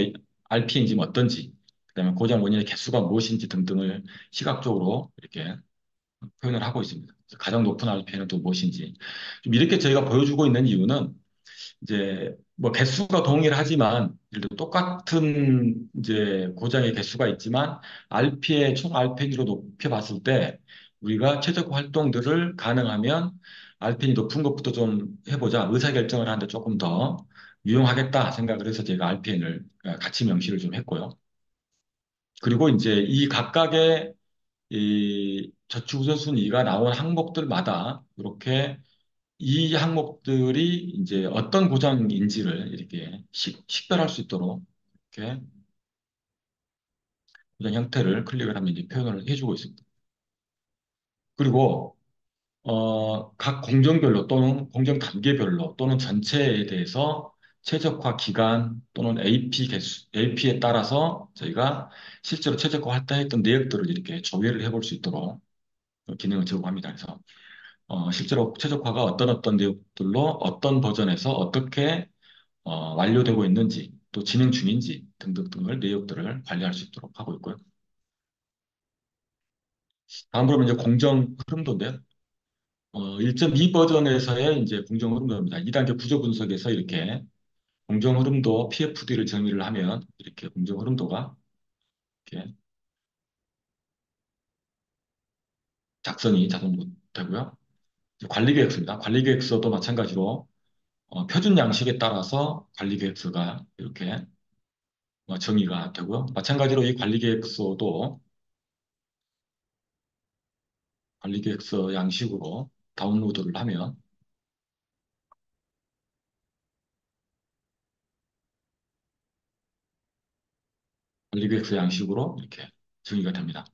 RPN이 지금 어떤지, 그다음에 고장 원인의 개수가 무엇인지 등등을 시각적으로 이렇게 표현을 하고 있습니다. 그래서 가장 높은 RPN은 또 무엇인지. 좀 이렇게 저희가 보여주고 있는 이유는 이제 뭐 개수가 동일하지만 예를 들어 똑같은 이제 고장의 개수가 있지만 RP의 총 RPN으로 높여봤을 때 우리가 최적 활동들을 가능하면 RPN이 높은 것부터 좀 해보자 의사결정을 하는데 조금 더 유용하겠다 생각을 해서 제가 RPN을 같이 명시를 좀 했고요. 그리고 이제 이 각각의 이 저축 우선순위가 나온 항목들마다 이렇게 이 항목들이 이제 어떤 고장인지를 이렇게 식별할 수 있도록 이렇게 고장 형태를 클릭을 하면 이제 표현을 해주고 있습니다. 그리고 각 공정별로 또는 공정 단계별로 또는 전체에 대해서 최적화 기간 또는 AP 개수, AP에 따라서 저희가 실제로 최적화 활동했던 내역들을 이렇게 조회를 해볼 수 있도록 기능을 제공합니다. 그래서 실제로 최적화가 어떤 내용들로 어떤 버전에서 어떻게 완료되고 있는지 또 진행 중인지 등등등을 내역들을 관리할 수 있도록 하고 있고요. 다음으로 이제 공정 흐름도인데요. 1.2 버전에서의 이제 공정 흐름도입니다. 2단계 구조 분석에서 이렇게 공정 흐름도 PFD를 정의를 하면 이렇게 공정 흐름도가 이렇게 작성이 자동으로 되고요. 이제 관리 계획서입니다. 관리 계획서도 마찬가지로 표준 양식에 따라서 관리 계획서가 이렇게 정의가 되고요. 마찬가지로 이 관리 계획서도 관리 계획서 양식으로 다운로드를 하면 관리 계획서 양식으로 이렇게 정의가 됩니다.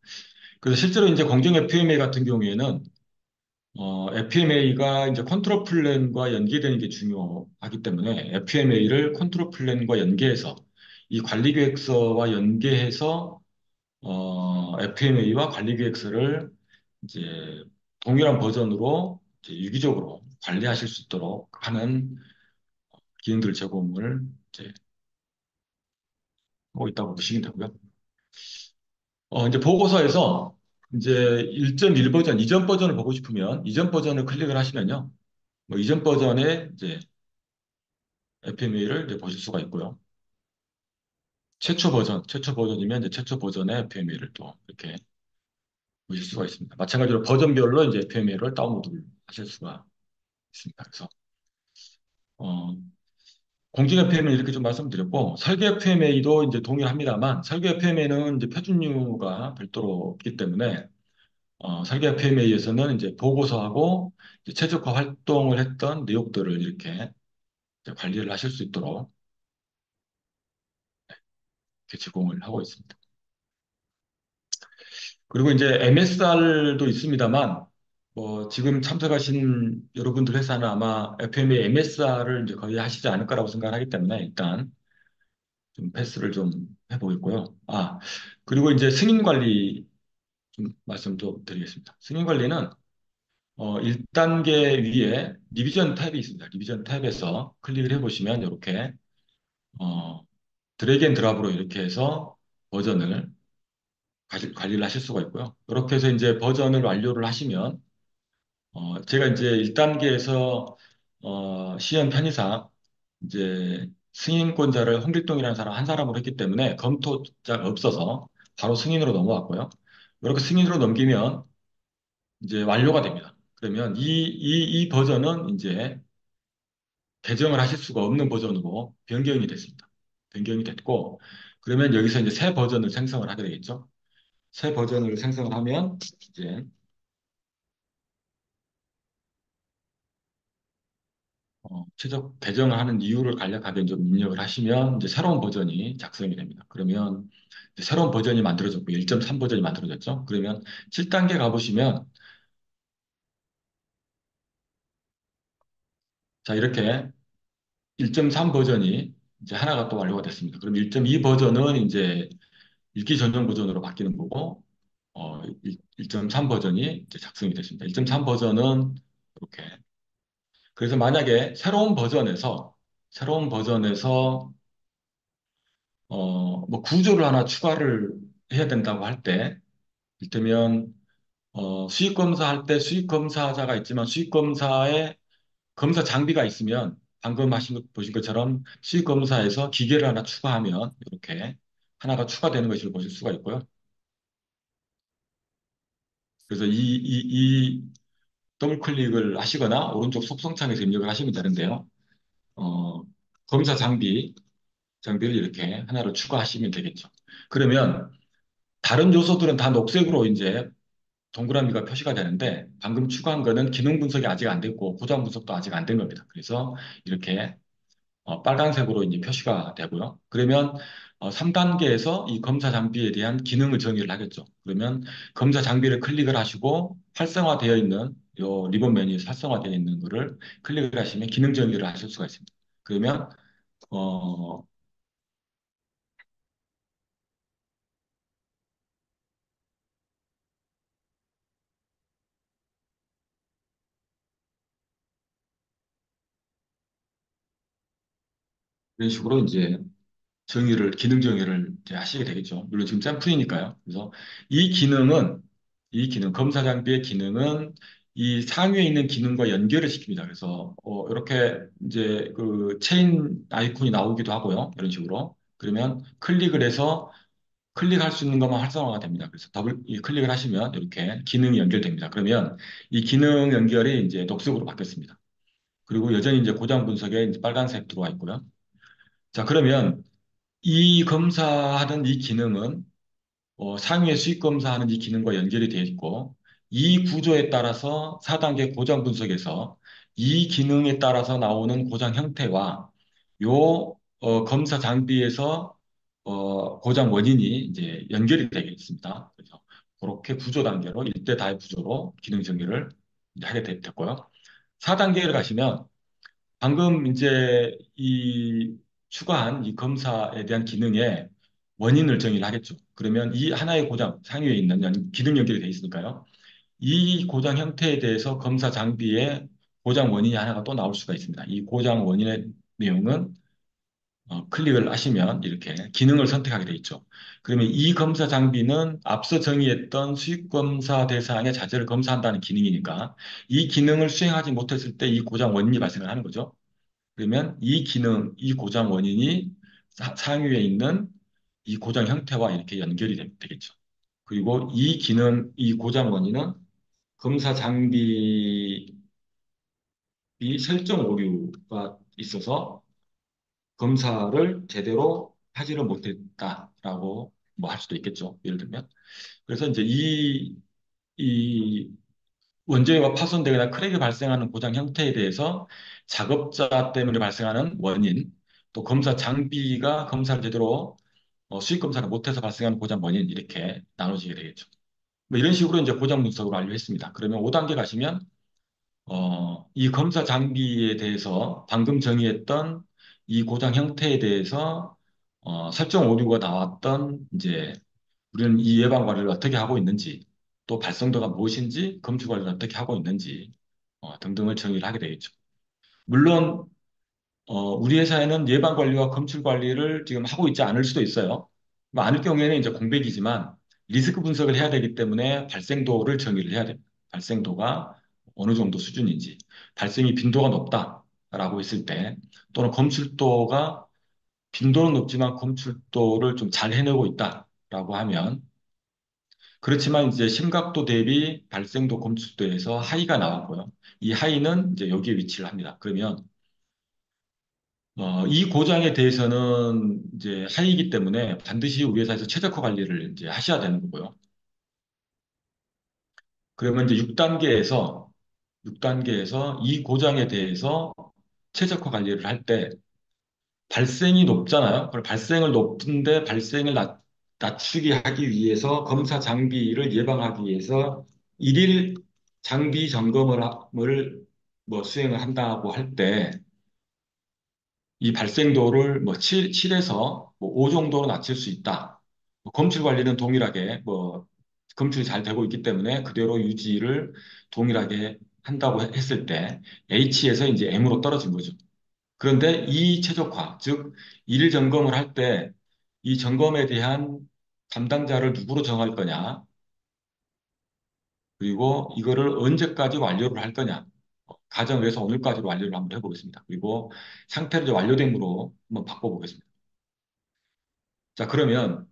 그래서 실제로 이제 공정 FMA 같은 경우에는 FMA가 이제 컨트롤 플랜과 연계되는 게 중요하기 때문에 FMA를 컨트롤 플랜과 연계해서 이 관리 계획서와 연계해서 FMA와 관리 계획서를 이제 동일한 버전으로 이제 유기적으로 관리하실 수 있도록 하는 기능들 제공을 이제 하고 있다고 보시면 되고요. 이제 보고서에서 이제 1.1 버전, 이전 버전을 보고 싶으면 이전 버전을 클릭을 하시면요. 뭐 이전 버전의 이제 FMA를 이제 보실 수가 있고요. 최초 버전이면 이제 최초 버전의 FMA를 또 이렇게 보실 수가 있습니다. 마찬가지로 버전별로 이제 FMA를 다운로드 하실 수가 있습니다. 그래서 어, 공직 FMA 이렇게 좀 말씀드렸고 설계 FMA도 이제 동일합니다만 설계 FMA는 이제 표준류가 별도로 없기 때문에 설계 FMA에서는 이제 보고서하고 이제 최적화 활동을 했던 내역들을 이렇게 이제 관리를 하실 수 있도록 이렇게 제공을 하고 있습니다. 그리고 이제 MSR도 있습니다만, 뭐, 지금 참석하신 여러분들 회사는 아마 FM의 MSR을 이제 거의 하시지 않을 거라고 생각하기 때문에 일단 좀 패스를 좀 해보겠고요. 그리고 이제 승인 관리 좀 말씀 좀 드리겠습니다. 승인 관리는 1단계 위에 리비전 탭이 있습니다. 리비전 탭에서 클릭을 해보시면 이렇게 어, 드래그 앤 드랍으로 이렇게 해서 버전을 관리를 하실 수가 있고요. 이렇게 해서 이제 버전을 완료를 하시면 제가 이제 1단계에서 시연 편의상 이제 승인권자를 홍길동이라는 사람 한 사람으로 했기 때문에 검토자가 없어서 바로 승인으로 넘어왔고요. 이렇게 승인으로 넘기면 이제 완료가 됩니다. 그러면 이 버전은 이제 개정을 하실 수가 없는 버전으로 변경이 됐습니다. 변경이 됐고, 그러면 여기서 이제 새 버전을 생성을 하게 되겠죠. 새 버전을 생성을 하면 이제 최적 배정을 하는 이유를 간략하게 좀 입력을 하시면 이제 새로운 버전이 작성이 됩니다. 그러면 이제 새로운 버전이 만들어졌고 1.3 버전이 만들어졌죠. 그러면 7단계 가보시면 자 이렇게 1.3 버전이 이제 하나가 또 완료가 됐습니다. 그럼 1.2 버전은 이제 읽기 전용 버전으로 바뀌는 거고 1.3 버전이 이제 작성이 됐습니다. 1.3 버전은 이렇게 그래서 만약에 새로운 버전에서 뭐 구조를 하나 추가를 해야 된다고 할 때, 이를테면, 수익 검사할 때 수익 검사자가 있지만 수익 검사에 검사 장비가 있으면 방금 보신 것처럼 수익 검사에서 기계를 하나 추가하면 이렇게 하나가 추가되는 것을 보실 수가 있고요. 그래서 이 더블 클릭을 하시거나 오른쪽 속성창에서 입력을 하시면 되는데요. 어, 검사 장비를 이렇게 하나를 추가하시면 되겠죠. 그러면 다른 요소들은 다 녹색으로 이제 동그라미가 표시가 되는데 방금 추가한 거는 기능 분석이 아직 안 됐고 고장 분석도 아직 안 된 겁니다. 그래서 이렇게 빨간색으로 이제 표시가 되고요. 그러면 3단계에서 이 검사 장비에 대한 기능을 정의를 하겠죠. 그러면 검사 장비를 클릭을 하시고 활성화되어 있는 요 리본 메뉴에 활성화되어 있는 거를 클릭을 하시면 기능 정의를 하실 수가 있습니다. 그러면 어, 이런 식으로 이제 기능 정의를 이제 하시게 되겠죠. 물론 지금 샘플이니까요. 그래서 이 기능은, 검사 장비의 기능은 이 상위에 있는 기능과 연결을 시킵니다. 그래서 이렇게 이제 그 체인 아이콘이 나오기도 하고요. 이런 식으로. 그러면 클릭을 해서 클릭할 수 있는 것만 활성화가 됩니다. 그래서 클릭을 하시면 이렇게 기능이 연결됩니다. 그러면 이 기능 연결이 이제 녹색으로 바뀌었습니다. 그리고 여전히 이제 고장 분석에 이제 빨간색 들어와 있고요. 자, 그러면 이 검사하는 이 기능은 상위의 수익 검사하는 이 기능과 연결이 되어 있고, 이 구조에 따라서 4단계 고장 분석에서 이 기능에 따라서 나오는 고장 형태와 요 검사 장비에서 고장 원인이 이제 연결이 되겠습니다. 그래서 그렇게 구조 단계로 1대 다의 구조로 기능 정리를 이제 하게 됐고요. 4단계를 가시면 방금 이제 이 추가한 이 검사에 대한 기능에 원인을 정의를 하겠죠. 그러면 이 하나의 고장, 상위에 있는 기능 연결이 되어 있으니까요. 이 고장 형태에 대해서 검사 장비에 고장 원인이 하나가 또 나올 수가 있습니다. 이 고장 원인의 내용은 클릭을 하시면 이렇게 기능을 선택하게 되어 있죠. 그러면 이 검사 장비는 앞서 정의했던 수익 검사 대상의 자재를 검사한다는 기능이니까 이 기능을 수행하지 못했을 때 이 고장 원인이 발생을 하는 거죠. 그러면 이 기능, 이 고장 원인이 상위에 있는 이 고장 형태와 이렇게 연결이 되겠죠. 그리고 이 기능, 이 고장 원인은 검사 장비 설정 오류가 있어서 검사를 제대로 하지를 못했다라고 뭐 할 수도 있겠죠. 예를 들면. 그래서 이제 이 원재료가 파손되거나 크랙이 발생하는 고장 형태에 대해서 작업자 때문에 발생하는 원인, 또 검사 장비가 검사를 제대로 수익 검사를 못해서 발생하는 고장 원인 이렇게 나눠지게 되겠죠. 뭐 이런 식으로 이제 고장 분석을 완료했습니다. 그러면 5단계 가시면 이 검사 장비에 대해서 방금 정의했던 이 고장 형태에 대해서 설정 오류가 나왔던 이제 우리는 이 예방 관리를 어떻게 하고 있는지 또 발생도가 무엇인지 검출 관리를 어떻게 하고 있는지 등등을 정의를 하게 되겠죠. 물론 우리 회사에는 예방 관리와 검출 관리를 지금 하고 있지 않을 수도 있어요. 뭐 않을 경우에는 이제 공백이지만 리스크 분석을 해야 되기 때문에 발생도를 정의를 해야 됩니다. 발생도가 어느 정도 수준인지, 발생이 빈도가 높다라고 했을 때, 또는 검출도가 빈도는 높지만 검출도를 좀 잘 해내고 있다라고 하면, 그렇지만 이제 심각도 대비 발생도 검출도에서 하이가 나왔고요. 이 하이는 이제 여기에 위치를 합니다. 그러면 이 고장에 대해서는 이제 하이기 때문에 반드시 우리 회사에서 최적화 관리를 이제 하셔야 되는 거고요. 그러면 이제 6단계에서 이 고장에 대해서 최적화 관리를 할 때 발생이 높잖아요. 그럼 발생을 높은데 발생을 낮추게 하기 위해서 검사 장비를 예방하기 위해서 일일 장비 점검을 뭐 수행을 한다고 할 때 이 발생도를 뭐 7에서 뭐 5 정도로 낮출 수 있다. 뭐 검출 관리는 동일하게 뭐 검출이 잘 되고 있기 때문에 그대로 유지를 동일하게 한다고 했을 때 H에서 이제 M으로 떨어진 거죠. 그런데 이 최적화, 즉 일 점검을 할 때 이 점검에 대한 담당자를 누구로 정할 거냐, 그리고 이거를 언제까지 완료를 할 거냐, 가정을 해서 오늘까지로 완료를 한번 해보겠습니다. 그리고 상태를 이제 완료됨으로 한번 바꿔보겠습니다. 자, 그러면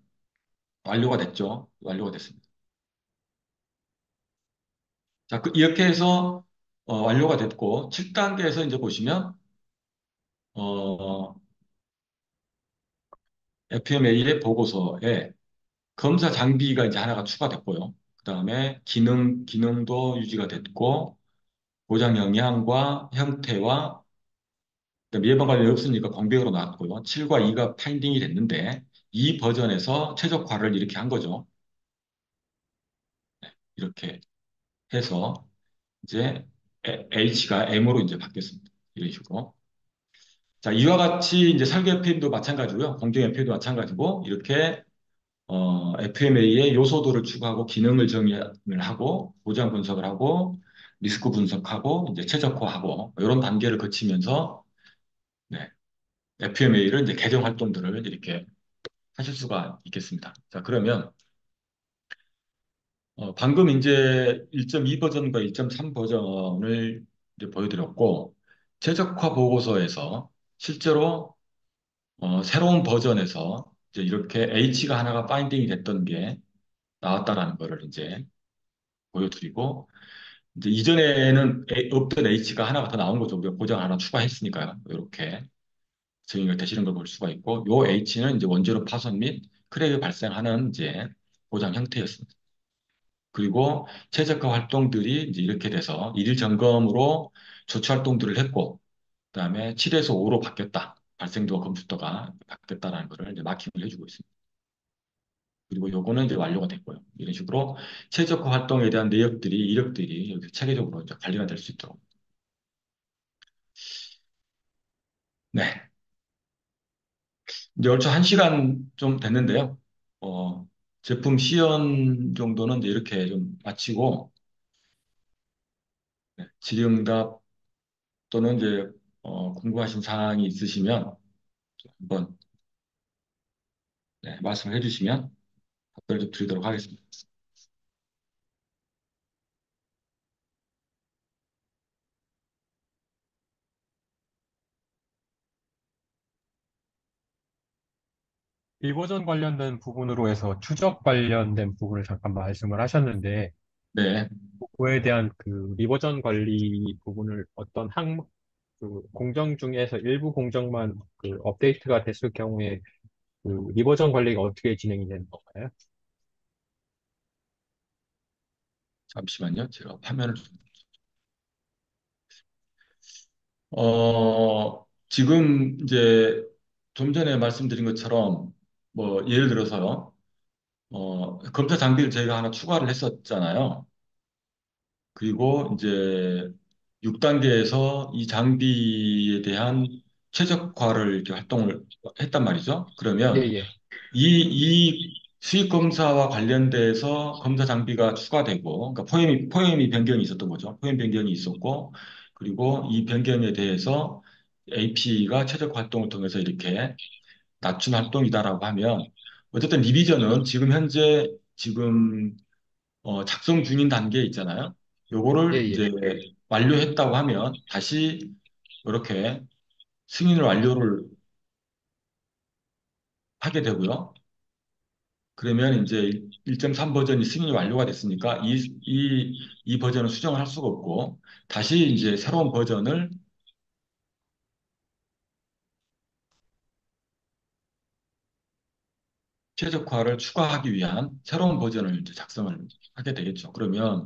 완료가 됐죠? 완료가 됐습니다. 자, 이렇게 해서 완료가 됐고 7단계에서 이제 보시면 어, FMA의 보고서에 검사 장비가 이제 하나가 추가됐고요. 그다음에 기능도 유지가 됐고 고장 영향과 형태와 그다음에 예방 관련이 없으니까 공백으로 나왔고요. 7과 2가 파인딩이 됐는데 이 버전에서 최적화를 이렇게 한 거죠. 이렇게 해서 이제 H가 M으로 이제 바뀌었습니다. 이런 식으로. 자, 이와 같이 이제 설계 FM도 마찬가지고요. 공정 FM도 마찬가지고, 이렇게, FMA의 요소도를 추가하고, 기능을 정의를 하고, 보장 분석을 하고, 리스크 분석하고, 이제 최적화하고, 이런 단계를 거치면서, 네, FMA를 이제 개정 활동들을 이렇게 하실 수가 있겠습니다. 자, 그러면, 방금 이제 1.2 버전과 1.3 버전을 이제 보여드렸고, 최적화 보고서에서 실제로 새로운 버전에서 이제 이렇게 H가 하나가 파인딩이 됐던 게 나왔다라는 거를 이제 보여드리고, 이제 이전에는 없던 H가 하나가 더 나온 거죠. 우리가 보장 하나 추가했으니까요. 이렇게 증의가 되시는 걸 볼 수가 있고, 요 H는 이제 원재료 파손 및 크랙이 발생하는 이제 보장 형태였습니다. 그리고 최저가 활동들이 이제 이렇게 돼서 일일 점검으로 조치 활동들을 했고, 그다음에 7에서 5로 바뀌었다. 발생도와 검수도가 바뀌었다라는 것을 이제 마킹을 해주고 있습니다. 그리고 요거는 이제 완료가 됐고요. 이런 식으로 최저가 활동에 대한 내역들이, 이력들이 여기서 체계적으로 이제 관리가 될 수 있도록. 네. 이제 얼추 1시간 좀 됐는데요. 어, 제품 시연 정도는 이제 이렇게 좀 마치고, 네, 질의응답 또는 이제 궁금하신 사항이 있으시면 한번 네, 말씀을 해주시면 답변을 좀 드리도록 하겠습니다. 리버전 관련된 부분으로 해서 추적 관련된 부분을 잠깐 말씀을 하셨는데, 네, 그거에 대한 그 리버전 관리 부분을 어떤 항목, 그 공정 중에서 일부 공정만 그 업데이트가 됐을 경우에 그 리버전 관리가 어떻게 진행이 되는 건가요? 잠시만요. 제가 화면을 지금 이제 좀 전에 말씀드린 것처럼 뭐 예를 들어서 검사 장비를 저희가 하나 추가를 했었잖아요. 그리고 이제 6단계에서 이 장비에 대한 최적화를 이렇게 활동을 했단 말이죠. 예, 그러면 예. 이 수익 검사와 관련돼서 검사 장비가 추가되고, 그러니까 포엠이 변경이 있었던 거죠. 포엠 변경이 있었고, 그리고 이 변경에 대해서 AP가 최적 활동을 통해서 이렇게 낮춘 활동이다라고 하면, 어쨌든 리비전은 지금 현재 지금 작성 중인 단계에 있잖아요. 예, 요거를 예. 이제 완료했다고 하면 다시 이렇게 승인을 완료를 하게 되고요. 그러면 이제 1.3 버전이 승인이 완료가 됐으니까 이 버전을 수정을 할 수가 없고 다시 이제 새로운 버전을 최적화를 추가하기 위한 새로운 버전을 이제 작성을 하게 되겠죠. 그러면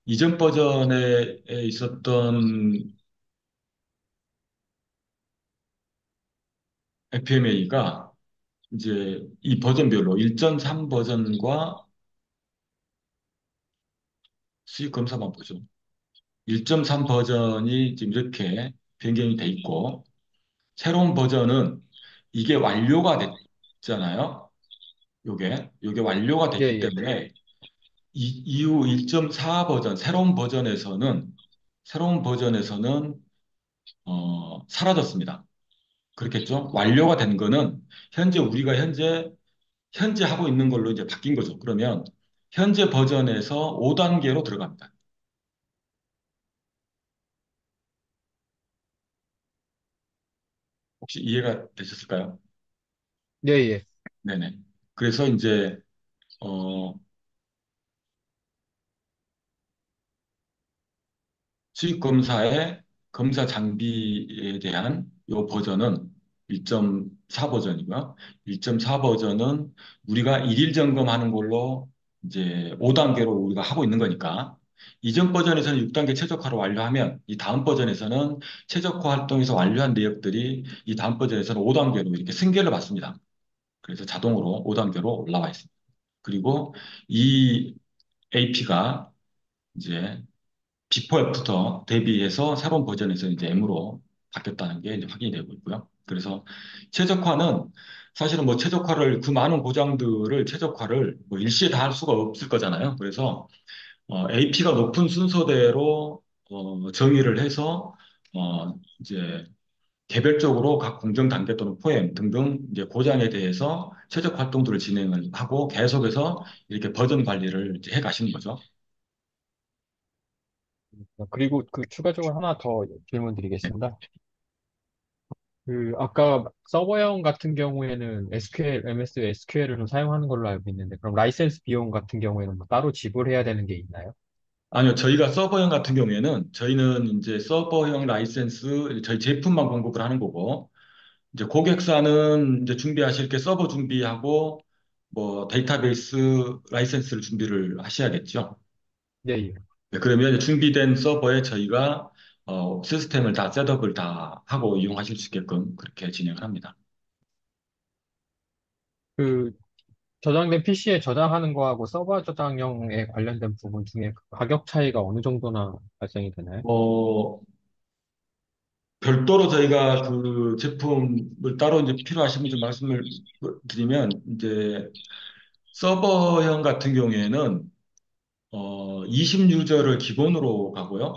이전 버전에 있었던 FMA가 이제 이 버전별로 1.3 버전과 수익 검사만 보죠. 1.3 버전이 지금 이렇게 변경이 돼 있고 새로운 버전은 이게 완료가 됐잖아요. 요게 완료가 예, 됐기 예. 때문에 이후 1.4 버전, 새로운 버전에서는, 사라졌습니다. 그렇겠죠? 완료가 된 거는 우리가 현재 하고 있는 걸로 이제 바뀐 거죠. 그러면 현재 버전에서 5단계로 들어갑니다. 혹시 이해가 되셨을까요? 예, 예. 네네. 그래서 이제, 어, 수익검사의 검사 장비에 대한 요 버전은 1.4 버전이고요. 1.4 버전은 우리가 일일 점검하는 걸로 이제 5단계로 우리가 하고 있는 거니까 이전 버전에서는 6단계 최적화를 완료하면 이 다음 버전에서는 최적화 활동에서 완료한 내역들이 이 다음 버전에서는 5단계로 이렇게 승계를 받습니다. 그래서 자동으로 5단계로 올라와 있습니다. 그리고 이 AP가 이제 비포 애프터 대비해서 새로운 버전에서 이제 M으로 바뀌었다는 게 이제 확인이 되고 있고요. 그래서 최적화는 사실은 뭐 최적화를 그 많은 고장들을 최적화를 뭐 일시에 다 할 수가 없을 거잖아요. 그래서 AP가 높은 순서대로 정의를 해서 이제 개별적으로 각 공정 단계 또는 포엠 등등 이제 고장에 대해서 최적 활동들을 진행을 하고 계속해서 이렇게 버전 관리를 이제 해 가시는 거죠. 그리고 그 추가적으로 하나 더 질문 드리겠습니다. 그 아까 서버형 같은 경우에는 SQL, MS SQL을 좀 사용하는 걸로 알고 있는데 그럼 라이센스 비용 같은 경우에는 뭐 따로 지불해야 되는 게 있나요? 아니요, 저희가 서버형 같은 경우에는 저희는 이제 서버형 라이센스 저희 제품만 공급을 하는 거고 이제 고객사는 이제 준비하실 게 서버 준비하고 뭐 데이터베이스 라이센스를 준비를 하셔야겠죠. 네, 예. 네, 그러면 이제 준비된 서버에 저희가 시스템을 다 셋업을 다 하고 이용하실 수 있게끔 그렇게 진행을 합니다. 그 저장된 PC에 저장하는 거하고 서버 저장형에 관련된 부분 중에 그 가격 차이가 어느 정도나 발생이 되나요? 뭐 별도로 저희가 그 제품을 따로 이제 필요하시면 좀 말씀을 드리면 이제 서버형 같은 경우에는 20 유저를 기본으로 가고요.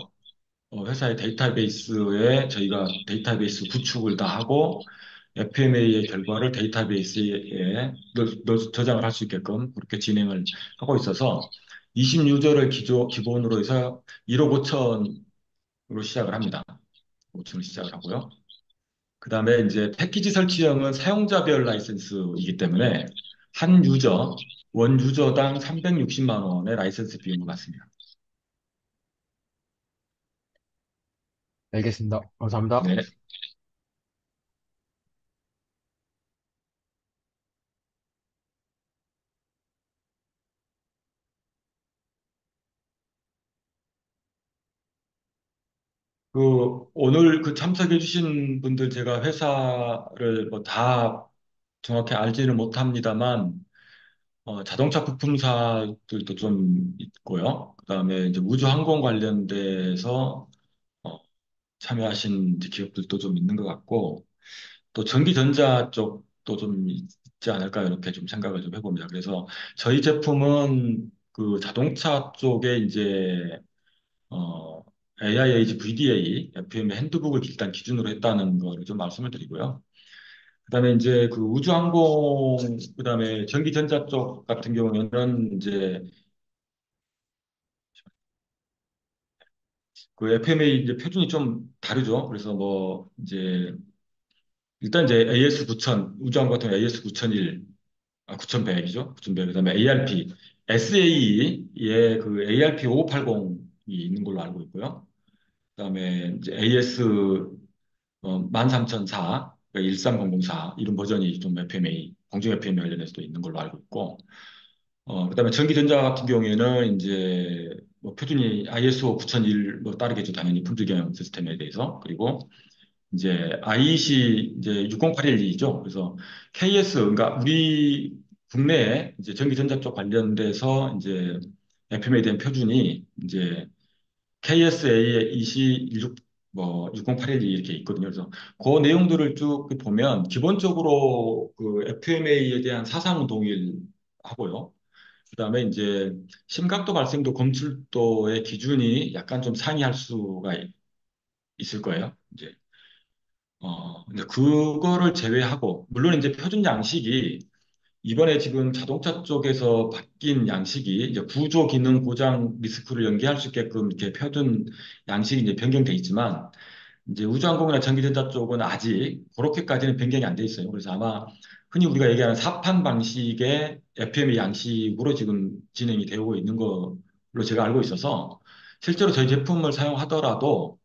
회사의 데이터베이스에 저희가 데이터베이스 구축을 다 하고 FMA의 결과를 데이터베이스에 저장을 할 수 있게끔 그렇게 진행을 하고 있어서 20 유저를 기본으로 해서 1억 5천으로 시작을 합니다. 5천으로 시작을 하고요. 그 다음에 이제 패키지 설치형은 사용자별 라이센스이기 때문에 한 유저, 원 유저당 360만 원의 라이센스 비용을 받습니다. 알겠습니다. 감사합니다. 네. 오늘 그 참석해주신 분들 제가 회사를 뭐 다 정확히 알지는 못합니다만, 자동차 부품사들도 좀 있고요. 그다음에 이제 우주항공 관련돼서 어, 참여하신 이제 기업들도 좀 있는 것 같고, 또 전기전자 쪽도 좀 있지 않을까 이렇게 좀 생각을 좀 해봅니다. 그래서 저희 제품은 그 자동차 쪽에 이제 어, AIH VDA, FM의 핸드북을 일단 기준으로 했다는 거를 좀 말씀을 드리고요. 그다음에 이제 그 우주항공, 그다음에 전기전자 쪽 같은 경우에는 이제 그 FMA 이제 표준이 좀 다르죠. 그래서 뭐 이제 일단 이제 AS 9000, 우주항공 같은 경우 AS 9001, 9100이죠. 9100. 그다음에 ARP, SAE의 그 ARP 5580이 있는 걸로 알고 있고요. 그다음에 이제 AS 13004, 13004 이런 버전이 좀 FMA, 공중 FMA 관련해서도 있는 걸로 알고 있고, 그다음에 전기전자 같은 경우에는 이제 뭐 표준이 ISO 9001 뭐 따르겠죠. 당연히 품질 경영 시스템에 대해서. 그리고 이제 IEC 이제 60812죠. 그래서 KS, 그러니까 우리 국내에 이제 전기전자 쪽 관련돼서 이제 FMA에 대한 표준이 이제 KSA의 16, 뭐, 6081이 이렇게 있거든요. 그래서 그 내용들을 쭉 보면 기본적으로 그 FMA에 대한 사상은 동일하고요. 그다음에 이제 심각도 발생도 검출도의 기준이 약간 좀 상이할 수가 있을 거예요. 이제 근데 그거를 제외하고 물론 이제 표준 양식이 이번에 지금 자동차 쪽에서 바뀐 양식이 이제 구조 기능 고장 리스크를 연계할 수 있게끔 이렇게 표준 양식이 이제 변경돼 있지만 이제 우주항공이나 전기전자 쪽은 아직 그렇게까지는 변경이 안 돼 있어요. 그래서 아마 흔히 우리가 얘기하는 사판 방식의 FM의 양식으로 지금 진행이 되고 있는 걸로 제가 알고 있어서 실제로 저희 제품을 사용하더라도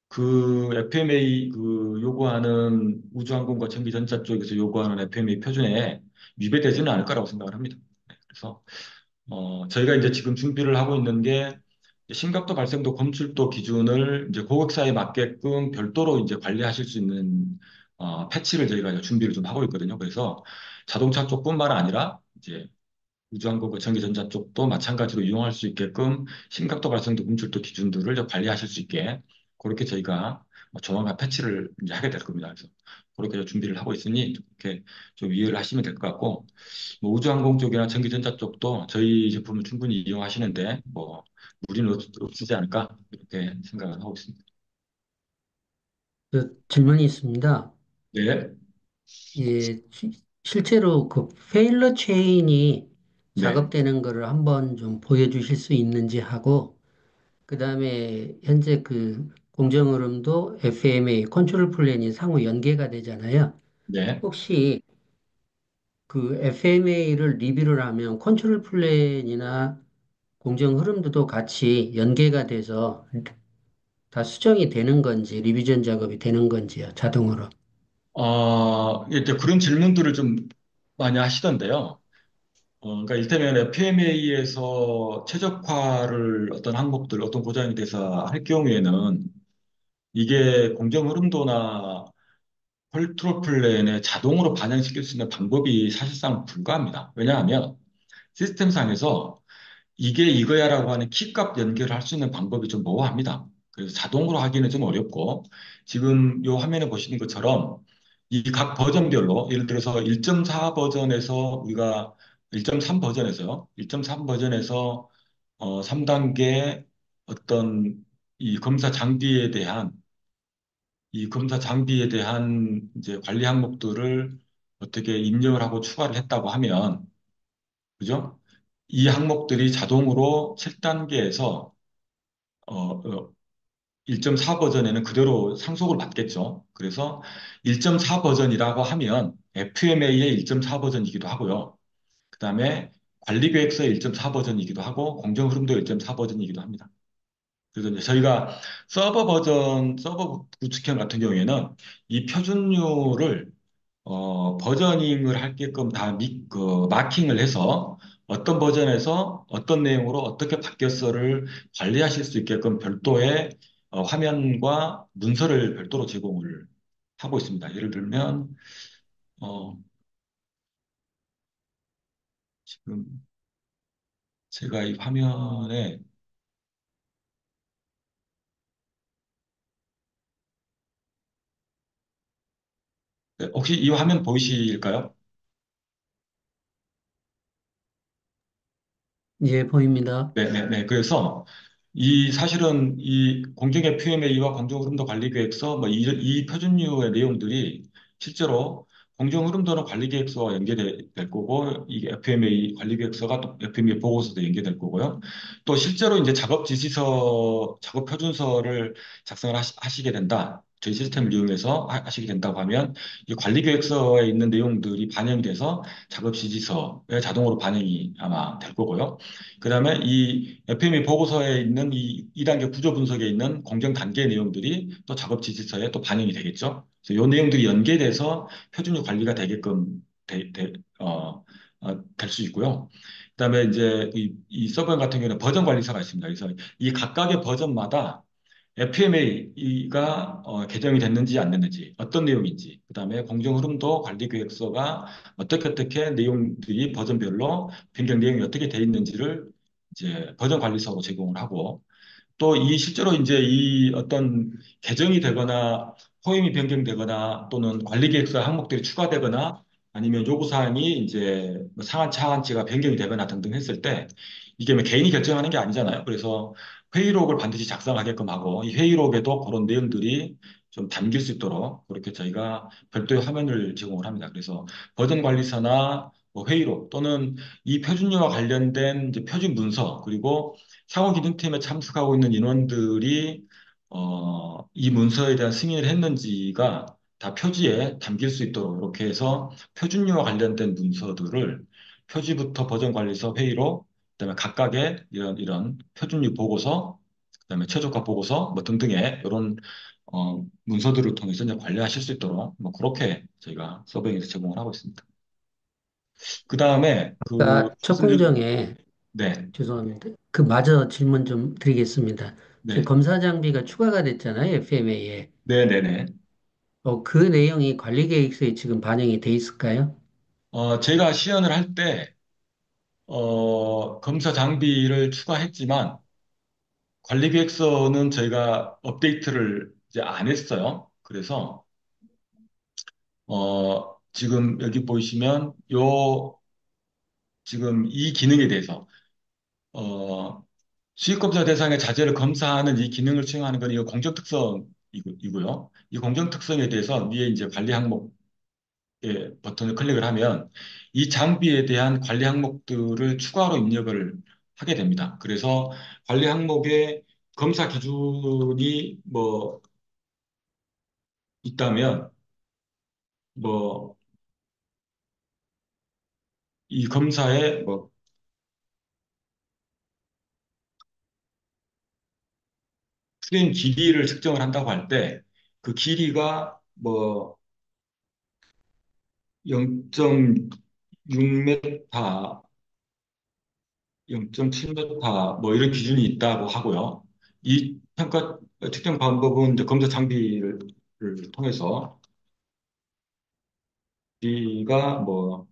그 FMA 그 요구하는 우주항공과 전기전자 쪽에서 요구하는 FMA 표준에 위배되지는 않을 거라고 생각을 합니다. 네, 그래서 저희가 이제 지금 준비를 하고 있는 게 심각도 발생도 검출도 기준을 이제 고객사에 맞게끔 별도로 이제 관리하실 수 있는 패치를 저희가 이제 준비를 좀 하고 있거든요. 그래서 자동차 쪽뿐만 아니라 이제 우주항공과 전기전자 쪽도 마찬가지로 이용할 수 있게끔 심각도 발생도 검출도 기준들을 이제 관리하실 수 있게 그렇게 저희가 조만간 패치를 이제 하게 될 겁니다. 그래서 그렇게 준비를 하고 있으니 그렇게 좀 이해를 하시면 될 것 같고 뭐 우주항공 쪽이나 전기전자 쪽도 저희 제품을 충분히 이용하시는데 뭐 무리는 없지 않을까 이렇게 생각을 하고 있습니다. 질문이 있습니다. 네, 예, 실제로 그 페일러 체인이 네, 작업되는 거를 한번 좀 보여주실 수 있는지 하고, 그 다음에 현재 그 공정 흐름도 FMA 컨트롤 플랜이 상호 연계가 되잖아요. 네. 혹시 그 FMA를 리뷰를 하면 컨트롤 플랜이나 공정 흐름도도 같이 연계가 돼서 다 수정이 되는 건지, 리비전 작업이 되는 건지요, 자동으로. 이제 그런 질문들을 좀 많이 하시던데요. 그러니까 이를테면 FMA에서 최적화를 어떤 항목들, 어떤 고장이 돼서 할 경우에는 이게 공정 흐름도나 컨트롤 플랜에 자동으로 반영시킬 수 있는 방법이 사실상 불가합니다. 왜냐하면 시스템상에서 이게 이거야라고 하는 키값 연결을 할 수 있는 방법이 좀 모호합니다. 그래서 자동으로 하기는 좀 어렵고, 지금 요 화면에 보시는 것처럼 이 각 버전별로, 예를 들어서 1.4 버전에서 우리가 1.3 버전에서요, 1.3 버전에서 3단계 어떤 이 검사 장비에 대한 이제 관리 항목들을 어떻게 입력을 하고 추가를 했다고 하면, 그죠? 이 항목들이 자동으로 7단계에서 1.4 버전에는 그대로 상속을 받겠죠. 그래서 1.4 버전이라고 하면 FMA의 1.4 버전이기도 하고요. 그 다음에 관리계획서의 1.4 버전이기도 하고 공정흐름도 1.4 버전이기도 합니다. 그래서 이제 저희가 서버 구축형 같은 경우에는 이 표준류를 버저닝을 할게끔 마킹을 해서 어떤 버전에서 어떤 내용으로 어떻게 바뀌었어를 관리하실 수 있게끔 별도의 화면과 문서를 별도로 제공을 하고 있습니다. 예를 들면, 어, 지금 제가 이 화면에, 네, 혹시 이 화면 보이실까요? 예, 보입니다. 네네네. 그래서 사실은 이 공정의 PMA와 공정흐름도 관리계획서 이 표준류의 내용들이 실제로 공정흐름도는 관리계획서와 연계될 거고 이게 FMA 관리계획서가 또 FMA 보고서도 연계될 거고요. 또 실제로 이제 작업 표준서를 작성을 하시게 된다. 저희 시스템을 이용해서 하시게 된다고 하면 이 관리계획서에 있는 내용들이 반영이 돼서 작업 지시서에 자동으로 반영이 아마 될 거고요. 그다음에 이 FME 보고서에 있는 이 2단계 구조 분석에 있는 공정 단계 내용들이 또 작업 지시서에 또 반영이 되겠죠. 그래서 이 내용들이 연계돼서 표준류 관리가 되게끔 될 수 있고요. 그다음에 이제 이 서버 같은 경우는 버전 관리서가 있습니다. 그래서 이 각각의 버전마다 FMA가 개정이 됐는지 안 됐는지, 어떤 내용인지, 그다음에 공정 흐름도 관리 계획서가 어떻게 내용들이 버전별로 변경 내용이 어떻게 돼 있는지를 이제 버전 관리서로 제공을 하고 또 이 실제로 이제 이 어떤 개정이 되거나 호임이 변경되거나 또는 관리 계획서 항목들이 추가되거나 아니면 요구사항이 이제 뭐 상한 차한치가 변경이 되거나 등등 했을 때 이게 뭐 개인이 결정하는 게 아니잖아요. 그래서 회의록을 반드시 작성하게끔 하고 이 회의록에도 그런 내용들이 좀 담길 수 있도록 그렇게 저희가 별도의 화면을 제공을 합니다. 그래서 버전 관리서나 뭐 회의록 또는 이 표준료와 관련된 이제 표준 문서 그리고 상호기능팀에 참석하고 있는 인원들이 이 문서에 대한 승인을 했는지가 다 표지에 담길 수 있도록 이렇게 해서 표준료와 관련된 문서들을 표지부터 버전관리서 회의록, 그다음에 각각의 이런 표준류 보고서, 그다음에 최적화 보고서 뭐 등등의 이런 문서들을 통해서 이제 관리하실 수 있도록 뭐 그렇게 저희가 서버에서 제공을 하고 있습니다. 그다음에 그 아까 첫 말씀드린 공정에, 네, 죄송합니다. 그 마저 질문 좀 드리겠습니다. 지금 네, 검사 장비가 추가가 됐잖아요, FMA에. 네, 네, 네. 그 내용이 관리 계획서에 지금 반영이 돼 있을까요? 제가 시연을 할 때, 검사 장비를 추가했지만, 관리계획서는 저희가 업데이트를 이제 안 했어요. 그래서, 지금 여기 보시면, 지금 이 기능에 대해서, 어, 수익검사 대상의 자재를 검사하는 이 기능을 수행하는 건 이거 공정 특성이 이고요. 이 공정 특성에 대해서 위에 이제 관리 항목에 버튼을 클릭을 하면 이 장비에 대한 관리 항목들을 추가로 입력을 하게 됩니다. 그래서 관리 항목에 검사 기준이 뭐 있다면 뭐 이 검사에 뭐 프레임 길이를 측정을 한다고 할 때 그 길이가 뭐 0.6m, 0.7m 뭐 이런 기준이 있다고 하고요. 이 평가 측정 방법은 이제 검사 장비를 통해서 우리가 뭐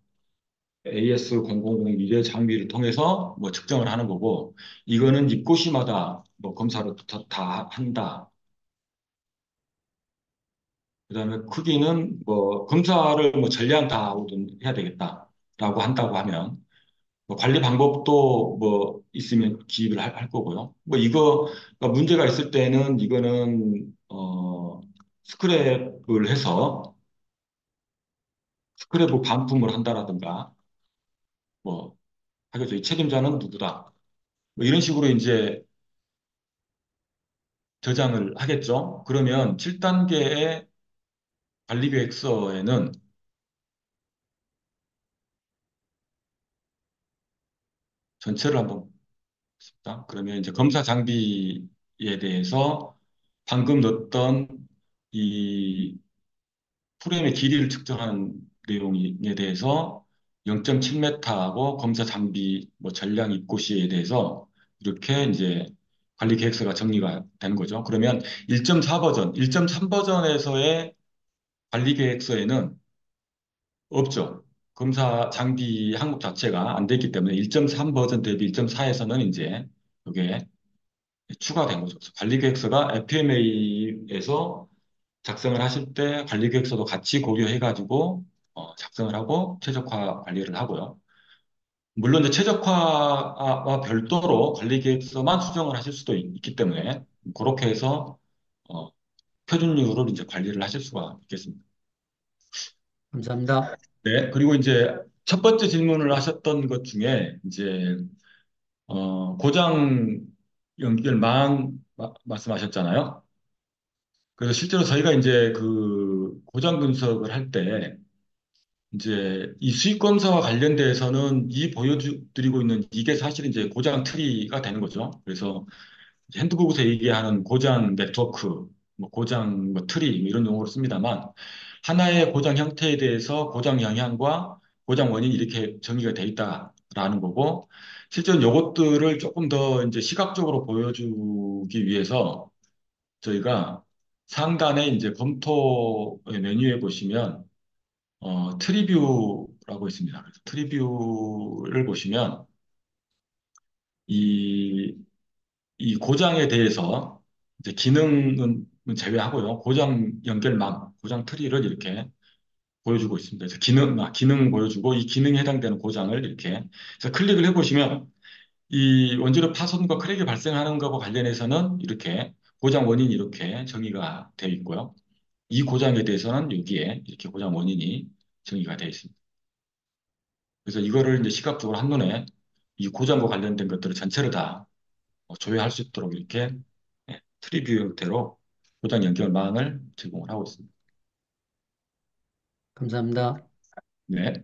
AS000 미래 장비를 통해서 뭐 측정을 하는 거고 이거는 입고시마다 뭐 검사를 다 한다. 그다음에 크기는 뭐 검사를 뭐 전량 다 해야 되겠다라고 한다고 하면 뭐 관리 방법도 뭐 있으면 기입을 할 거고요. 뭐 이거 문제가 있을 때는 이거는 스크랩을 해서 스크랩을 반품을 한다라든가 뭐 하겠죠. 이 책임자는 누구다. 뭐 이런 식으로 이제 저장을 하겠죠. 그러면 7단계의 관리계획서에는 전체를 한번 봅시다. 그러면 이제 검사 장비에 대해서 방금 넣었던 이 프레임의 길이를 측정하는 내용에 대해서 0.7m하고 검사 장비 뭐 전량 입고 시에 대해서 이렇게 이제 관리 계획서가 정리가 되는 거죠. 그러면 1.4 버전, 1.3 버전에서의 관리 계획서에는 없죠. 검사 장비 항목 자체가 안 됐기 때문에 1.3 버전 대비 1.4에서는 이제 이게 추가된 거죠. 관리 계획서가 FMA에서 작성을 하실 때 관리 계획서도 같이 고려해가지고 작성을 하고 최적화 관리를 하고요. 물론 이제 최적화와 별도로 관리 계획서만 수정을 하실 수도 있기 때문에 그렇게 해서 어, 표준류를 이제 관리를 하실 수가 있겠습니다. 감사합니다. 네, 그리고 이제 첫 번째 질문을 하셨던 것 중에 이제 고장 연결망 말씀하셨잖아요. 그래서 실제로 저희가 이제 그 고장 분석을 할 때 이제 이 수익 검사와 관련돼서는 이 보여드리고 있는 이게 사실 이제 고장 트리가 되는 거죠. 그래서 이제 핸드북에서 얘기하는 고장 네트워크, 뭐 고장 뭐 트리 뭐 이런 용어를 씁니다만 하나의 고장 형태에 대해서 고장 영향과 고장 원인이 이렇게 정의가 돼 있다라는 거고 실제로 이것들을 조금 더 이제 시각적으로 보여주기 위해서 저희가 상단에 이제 검토 메뉴에 보시면 트리뷰라고 있습니다. 그래서 트리뷰를 보시면 이, 이 고장에 대해서 이제 기능은 제외하고요. 고장 연결망, 고장 트리를 이렇게 보여주고 있습니다. 그래서 기능 보여주고 이 기능에 해당되는 고장을 이렇게 그래서 클릭을 해보시면 이 원재료 파손과 크랙이 발생하는 것과 관련해서는 이렇게 고장 원인이 이렇게 정의가 되어 있고요. 이 고장에 대해서는 여기에 이렇게 고장 원인이 정의가 되어 있습니다. 그래서 이거를 이제 시각적으로 한눈에 이 고장과 관련된 것들을 전체를 다 조회할 수 있도록 이렇게 트리뷰 형태로 고장 연결망을 제공을 하고 있습니다. 감사합니다. 네.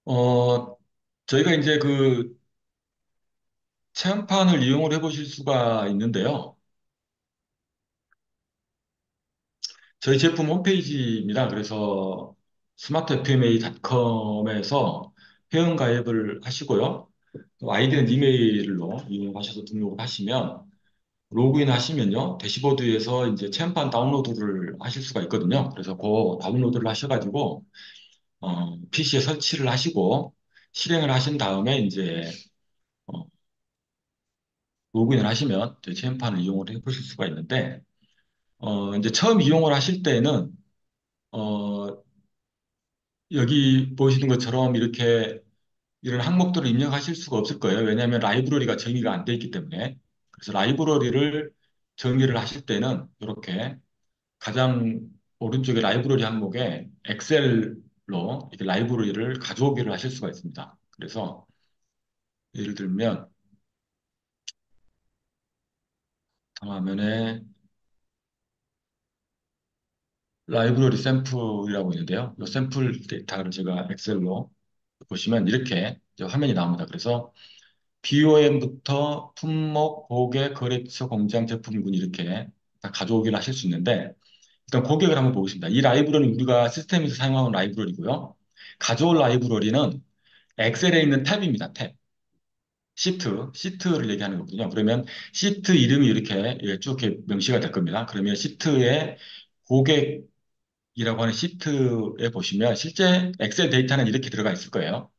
어, 저희가 이제 그 체험판을 이용을 해보실 수가 있는데요. 저희 제품 홈페이지입니다. 그래서 smartfma.com에서 회원 가입을 하시고요. 또 아이디는 이메일로 이용하셔서 등록을 하시면 로그인 하시면요. 대시보드에서 이제 체험판 다운로드를 하실 수가 있거든요. 그래서 그 다운로드를 하셔가지고 PC에 설치를 하시고 실행을 하신 다음에 이제 어, 로그인을 하시면 저희 체험판을 이용을 해보실 수가 있는데 이제 처음 이용을 하실 때는, 어, 여기 보시는 것처럼 이렇게 이런 항목들을 입력하실 수가 없을 거예요. 왜냐하면 라이브러리가 정의가 안 돼 있기 때문에. 그래서 라이브러리를 정의를 하실 때는 이렇게 가장 오른쪽에 라이브러리 항목에 엑셀로 이렇게 라이브러리를 가져오기를 하실 수가 있습니다. 그래서 예를 들면 화면에 라이브러리 샘플이라고 있는데요. 이 샘플 데이터를 제가 엑셀로 보시면 이렇게 이제 화면이 나옵니다. 그래서 BOM부터 품목, 고객, 거래처, 공장, 제품군 이렇게 다 가져오기를 하실 수 있는데 일단 고객을 한번 보겠습니다. 이 라이브러리는 우리가 시스템에서 사용하는 라이브러리고요. 가져올 라이브러리는 엑셀에 있는 탭입니다. 탭. 시트를 얘기하는 거거든요. 그러면 시트 이름이 이렇게 쭉 이렇게 명시가 될 겁니다. 그러면 시트에 고객이라고 하는 시트에 보시면 실제 엑셀 데이터는 이렇게 들어가 있을 거예요.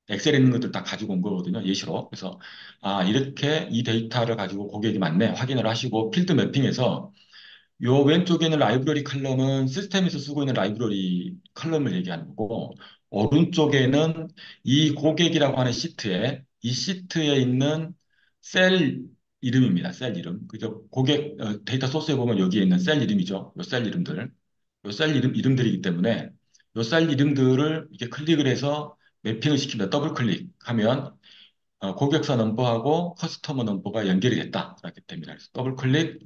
엑셀에 있는 것들 다 가지고 온 거거든요. 예시로. 그래서 이렇게 이 데이터를 가지고 고객이 맞네 확인을 하시고 필드 매핑해서 요 왼쪽에 있는 라이브러리 컬럼은 시스템에서 쓰고 있는 라이브러리 컬럼을 얘기하는 거고, 오른쪽에는 이 고객이라고 하는 시트에, 이 시트에 있는 셀 이름입니다. 셀 이름. 그죠? 고객, 데이터 소스에 보면 여기에 있는 셀 이름이죠. 요 셀 이름들. 요 셀 이름들이기 때문에 요 셀 이름들을 이렇게 클릭을 해서 매핑을 시킵니다. 더블 클릭하면 고객사 넘버하고 커스터머 넘버가 연결이 됐다. 이렇게 됩니다. 그래서 더블 클릭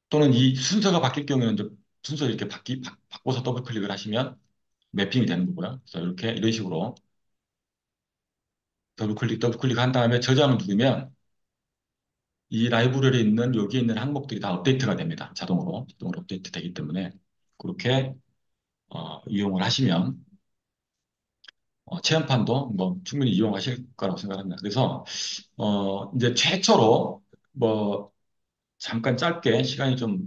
또는 이 순서가 바뀔 경우에는 이제 순서를 이렇게 바꿔서 더블 클릭을 하시면 매핑이 되는 거고요. 그래서 이렇게 이런 식으로 더블 클릭 한 다음에 저장을 누르면 이 라이브러리에 있는 여기에 있는 항목들이 다 업데이트가 됩니다. 자동으로 업데이트 되기 때문에 그렇게 이용을 하시면 체험판도 뭐 충분히 이용하실 거라고 생각합니다. 그래서 이제 최초로 뭐 잠깐 짧게 시간이 좀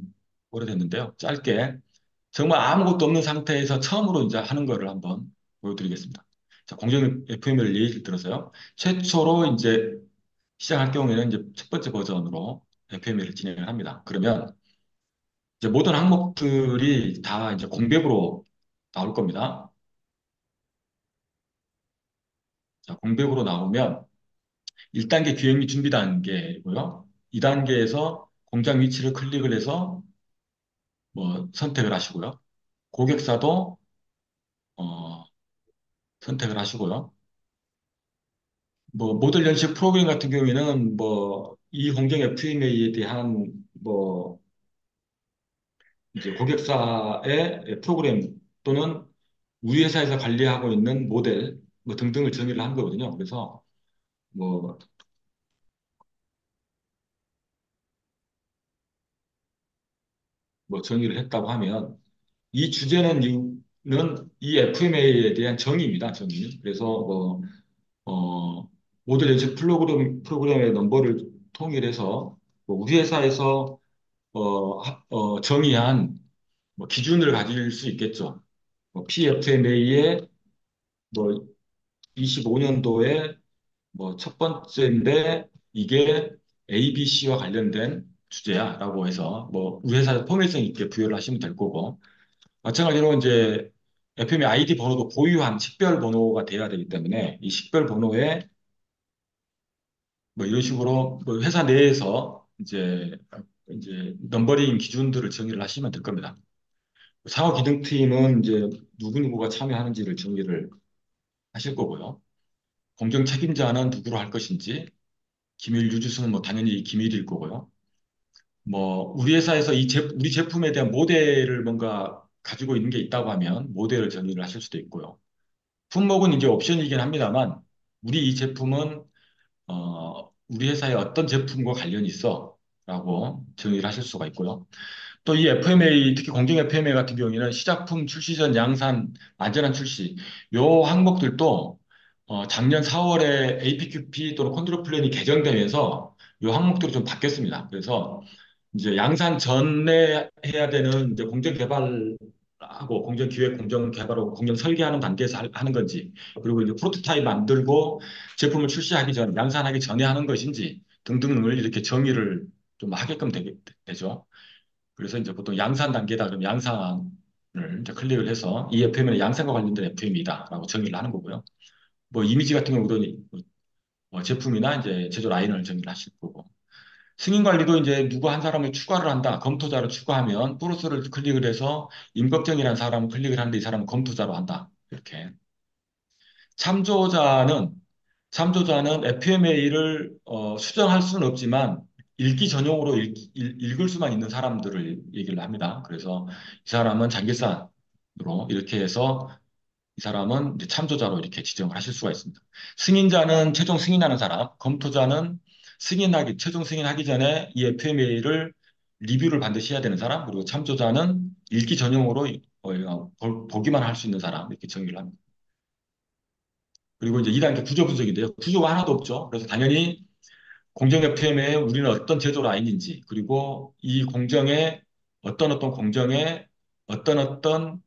오래됐는데요. 짧게 정말 아무것도 없는 상태에서 처음으로 이제 하는 거를 한번 보여드리겠습니다. 자, 공정 FM을 예를 들어서요. 최초로 이제 시작할 경우에는 이제 첫 번째 버전으로 FM을 진행을 합니다. 그러면 이제 모든 항목들이 다 이제 공백으로 나올 겁니다. 자, 공백으로 나오면 1단계 기획 및 준비 단계고요. 2단계에서 공장 위치를 클릭을 해서 뭐 선택을 하시고요. 고객사도 어, 선택을 하시고요. 뭐 모델 연식 프로그램 같은 경우에는 뭐 이 공정 FMA에 대한 뭐 이제 고객사의 프로그램 또는 우리 회사에서 관리하고 있는 모델 뭐 등등을 정의를 한 거거든요. 그래서 뭐, 뭐 정의를 했다고 하면 이 주제는 이 FMA에 대한 정의입니다. 정의. 그래서 뭐 모델 연식 프로그램의 넘버를 통일해서 뭐 우리 회사에서 정의한 뭐 기준을 가질 수 있겠죠. 뭐 PFMA의 뭐 25년도에 뭐 첫 번째인데 이게 ABC와 관련된 주제야라고 해서 뭐 우리 회사 통일성 있게 부여를 하시면 될 거고 마찬가지로 이제 FM의 아이디 번호도 고유한 식별 번호가 돼야 되기 때문에 이 식별 번호에 뭐 이런 식으로 뭐 회사 내에서 이제 넘버링 기준들을 정의를 하시면 될 겁니다. 상호 기능팀은 이제 누구누구가 참여하는지를 정의를 하실 거고요. 공정 책임자는 누구로 할 것인지, 기밀 유지수는 뭐 당연히 기밀일 거고요. 뭐 우리 회사에서 우리 제품에 대한 모델을 뭔가 가지고 있는 게 있다고 하면 모델을 정의를 하실 수도 있고요. 품목은 이제 옵션이긴 합니다만 우리 이 제품은 우리 회사의 어떤 제품과 관련이 있어라고 정의를 하실 수가 있고요. 또 이 FMA, 특히 공정 FMA 같은 경우에는 시작품 출시 전 양산, 안전한 출시, 요 항목들도 작년 4월에 APQP 또는 컨트롤 플랜이 개정되면서 요 항목들이 좀 바뀌었습니다. 그래서 이제 양산 전에 해야 되는 이제 공정 개발하고 공정 기획, 공정 개발하고 공정 설계하는 단계에서 하는 건지, 그리고 이제 프로토타입 만들고 제품을 출시하기 전, 양산하기 전에 하는 것인지 등등을 이렇게 정의를 좀 하게끔 되죠. 그래서 이제 보통 양산 단계다 그러면 양산을 이제 클릭을 해서 이 FM은 양산과 관련된 FM이다라고 정의를 하는 거고요. 뭐 이미지 같은 경우도 제품이나 이제 제조 라인을 정의를 하실 거고. 승인 관리도 이제 누구 한 사람을 추가를 한다. 검토자를 추가하면 플러스를 클릭을 해서 임법정이라는 사람을 클릭을 하는데 이 사람은 검토자로 한다. 이렇게. 참조자는 참조자는 FMA를 수정할 수는 없지만 읽기 전용으로 읽을 수만 있는 사람들을 얘기를 합니다. 그래서 이 사람은 장기산으로 이렇게 해서 이 사람은 이제 참조자로 이렇게 지정을 하실 수가 있습니다. 승인자는 최종 승인하는 사람, 검토자는 최종 승인하기 전에 이 FMA를 리뷰를 반드시 해야 되는 사람, 그리고 참조자는 읽기 전용으로 보기만 할 수 있는 사람, 이렇게 정의를 합니다. 그리고 이제 2단계 구조 분석인데요. 구조가 하나도 없죠. 그래서 당연히 공정 FM에 우리는 어떤 제조 라인인지, 그리고 이 공정에 어떤 공정에 어떤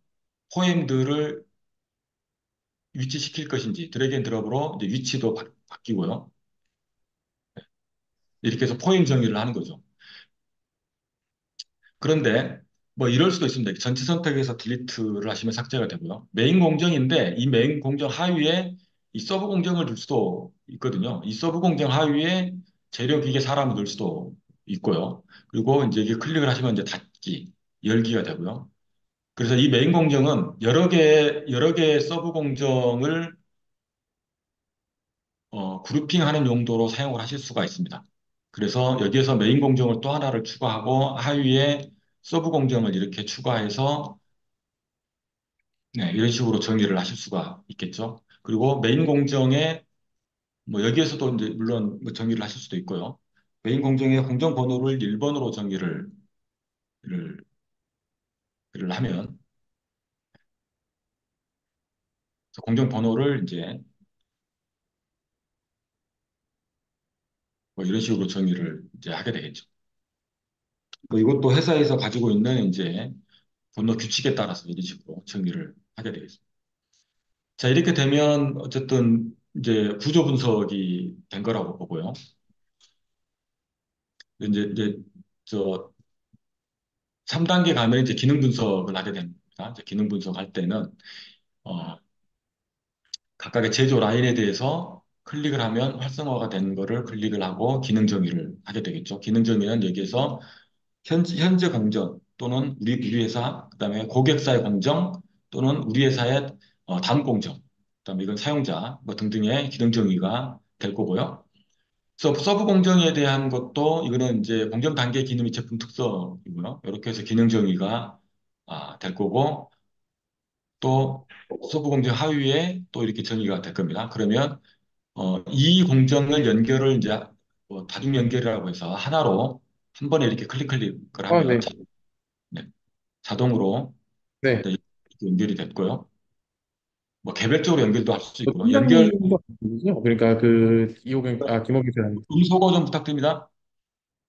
포엠들을 위치시킬 것인지 드래그 앤 드롭으로 이제 위치도 바뀌고요. 이렇게 해서 포엠 정의를 하는 거죠. 그런데 뭐 이럴 수도 있습니다. 전체 선택에서 딜리트를 하시면 삭제가 되고요. 메인 공정인데 이 메인 공정 하위에 이 서브 공정을 둘 수도 있거든요. 이 서브 공정 하위에 재료 기계 사람을 넣을 수도 있고요. 그리고 이제 이게 클릭을 하시면 이제 닫기, 열기가 되고요. 그래서 이 메인 공정은 여러 개의 서브 공정을 그룹핑하는 용도로 사용을 하실 수가 있습니다. 그래서 여기에서 메인 공정을 또 하나를 추가하고 하위에 서브 공정을 이렇게 추가해서 네, 이런 식으로 정의를 하실 수가 있겠죠. 그리고 메인 공정에 뭐 여기에서도 이제 물론 뭐 정의를 하실 수도 있고요. 메인 공정의 공정 번호를 1번으로 를, 를 하면 공정 번호를 이제 뭐 이런 식으로 정의를 이제 하게 되겠죠. 뭐 이것도 회사에서 가지고 있는 이제 번호 규칙에 따라서 이런 식으로 정의를 하게 되겠습니다. 자, 이렇게 되면 어쨌든 이제 구조 분석이 된 거라고 보고요. 이제 저 3단계 가면 이제 기능 분석을 하게 됩니다. 이제 기능 분석할 때는 어, 각각의 제조 라인에 대해서 클릭을 하면 활성화가 된 거를 클릭을 하고 기능 정의를 하게 되겠죠. 기능 정의는 여기에서 현재 공정 또는 우리 회사, 그다음에 고객사의 공정 또는 우리 회사의 다음 공정, 그다음에 이건 사용자 뭐 등등의 기능 정의가 될 거고요. 서브 공정에 대한 것도 이거는 이제 공정 단계 기능 및 제품 특성이고요. 이렇게 해서 기능 정의가 될 거고 또 서브 공정 하위에 또 이렇게 정의가 될 겁니다. 그러면 이 공정을 연결을 이제 다중 연결이라고 해서 하나로 한 번에 이렇게 클릭을 아, 하면 네. 네, 자동으로 네. 네, 이렇게 연결이 됐고요. 뭐 개별적으로 연결도 할 수 있고요. 연결 팀장님도 아니죠? 그러니까 그 김호경 사장님. 음소거 좀 부탁드립니다.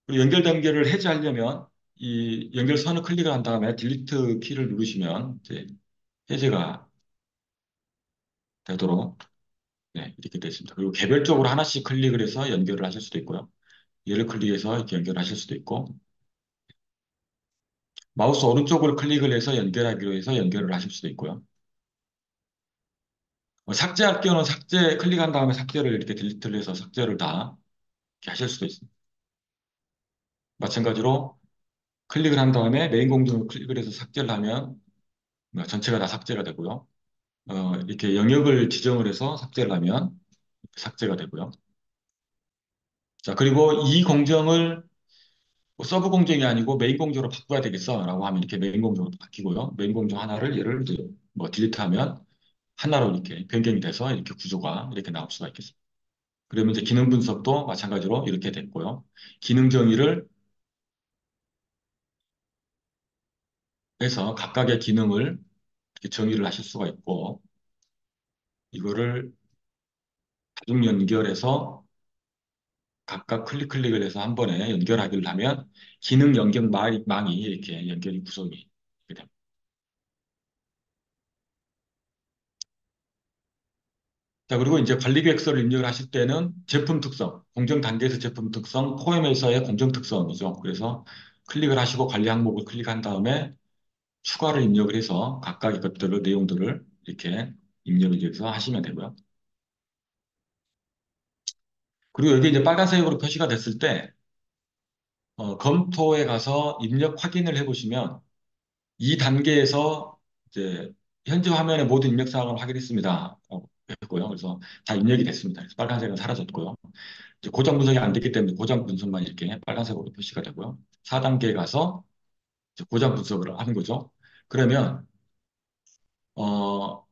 그리고 연결 단계를 해제하려면 이 연결선을 클릭을 한 다음에 딜리트 키를 누르시면 이제 해제가 되도록 네, 이렇게 되어 있습니다. 그리고 개별적으로 하나씩 클릭을 해서 연결을 하실 수도 있고요. 얘를 클릭해서 이렇게 연결하실 수도 있고 마우스 오른쪽으로 클릭을 해서 연결하기로 해서 연결을 하실 수도 있고요. 삭제할 경우는 클릭한 다음에 삭제를 이렇게 딜리트를 해서 삭제를 다 이렇게 하실 수도 있습니다. 마찬가지로 클릭을 한 다음에 메인 공정을 클릭을 해서 삭제를 하면 전체가 다 삭제가 되고요. 이렇게 영역을 지정을 해서 삭제를 하면 삭제가 되고요. 자, 그리고 이 공정을 뭐 서브 공정이 아니고 메인 공정으로 바꿔야 되겠어라고 하면 이렇게 메인 공정으로 바뀌고요. 메인 공정 하나를 얘를 이제 뭐 딜리트하면 하나로 이렇게 변경이 돼서 이렇게 구조가 이렇게 나올 수가 있겠습니다. 그러면 이제 기능 분석도 마찬가지로 이렇게 됐고요. 기능 정의를 해서 각각의 기능을 이렇게 정의를 하실 수가 있고 이거를 다중 연결해서 각각 클릭을 해서 한 번에 연결하기를 하면 기능 연결 망이 이렇게 연결이 구성이 되게 됩니다. 자, 그리고 이제 관리 계획서를 입력을 하실 때는 제품 특성, 공정 단계에서 제품 특성, 포엠에서의 공정 특성이죠. 그래서 클릭을 하시고 관리 항목을 클릭한 다음에 추가를 입력을 해서 각각의 것들을, 내용들을 이렇게 입력을 해서 하시면 되고요. 그리고 여기 이제 빨간색으로 표시가 됐을 때, 검토에 가서 입력 확인을 해보시면 이 단계에서 이제 현재 화면의 모든 입력 사항을 확인했습니다. 했고요. 그래서 다 입력이 됐습니다. 그래서 빨간색은 사라졌고요. 이제 고장 분석이 안 됐기 때문에 고장 분석만 이렇게 빨간색으로 표시가 되고요. 4단계에 가서 이제 고장 분석을 하는 거죠. 그러면 어,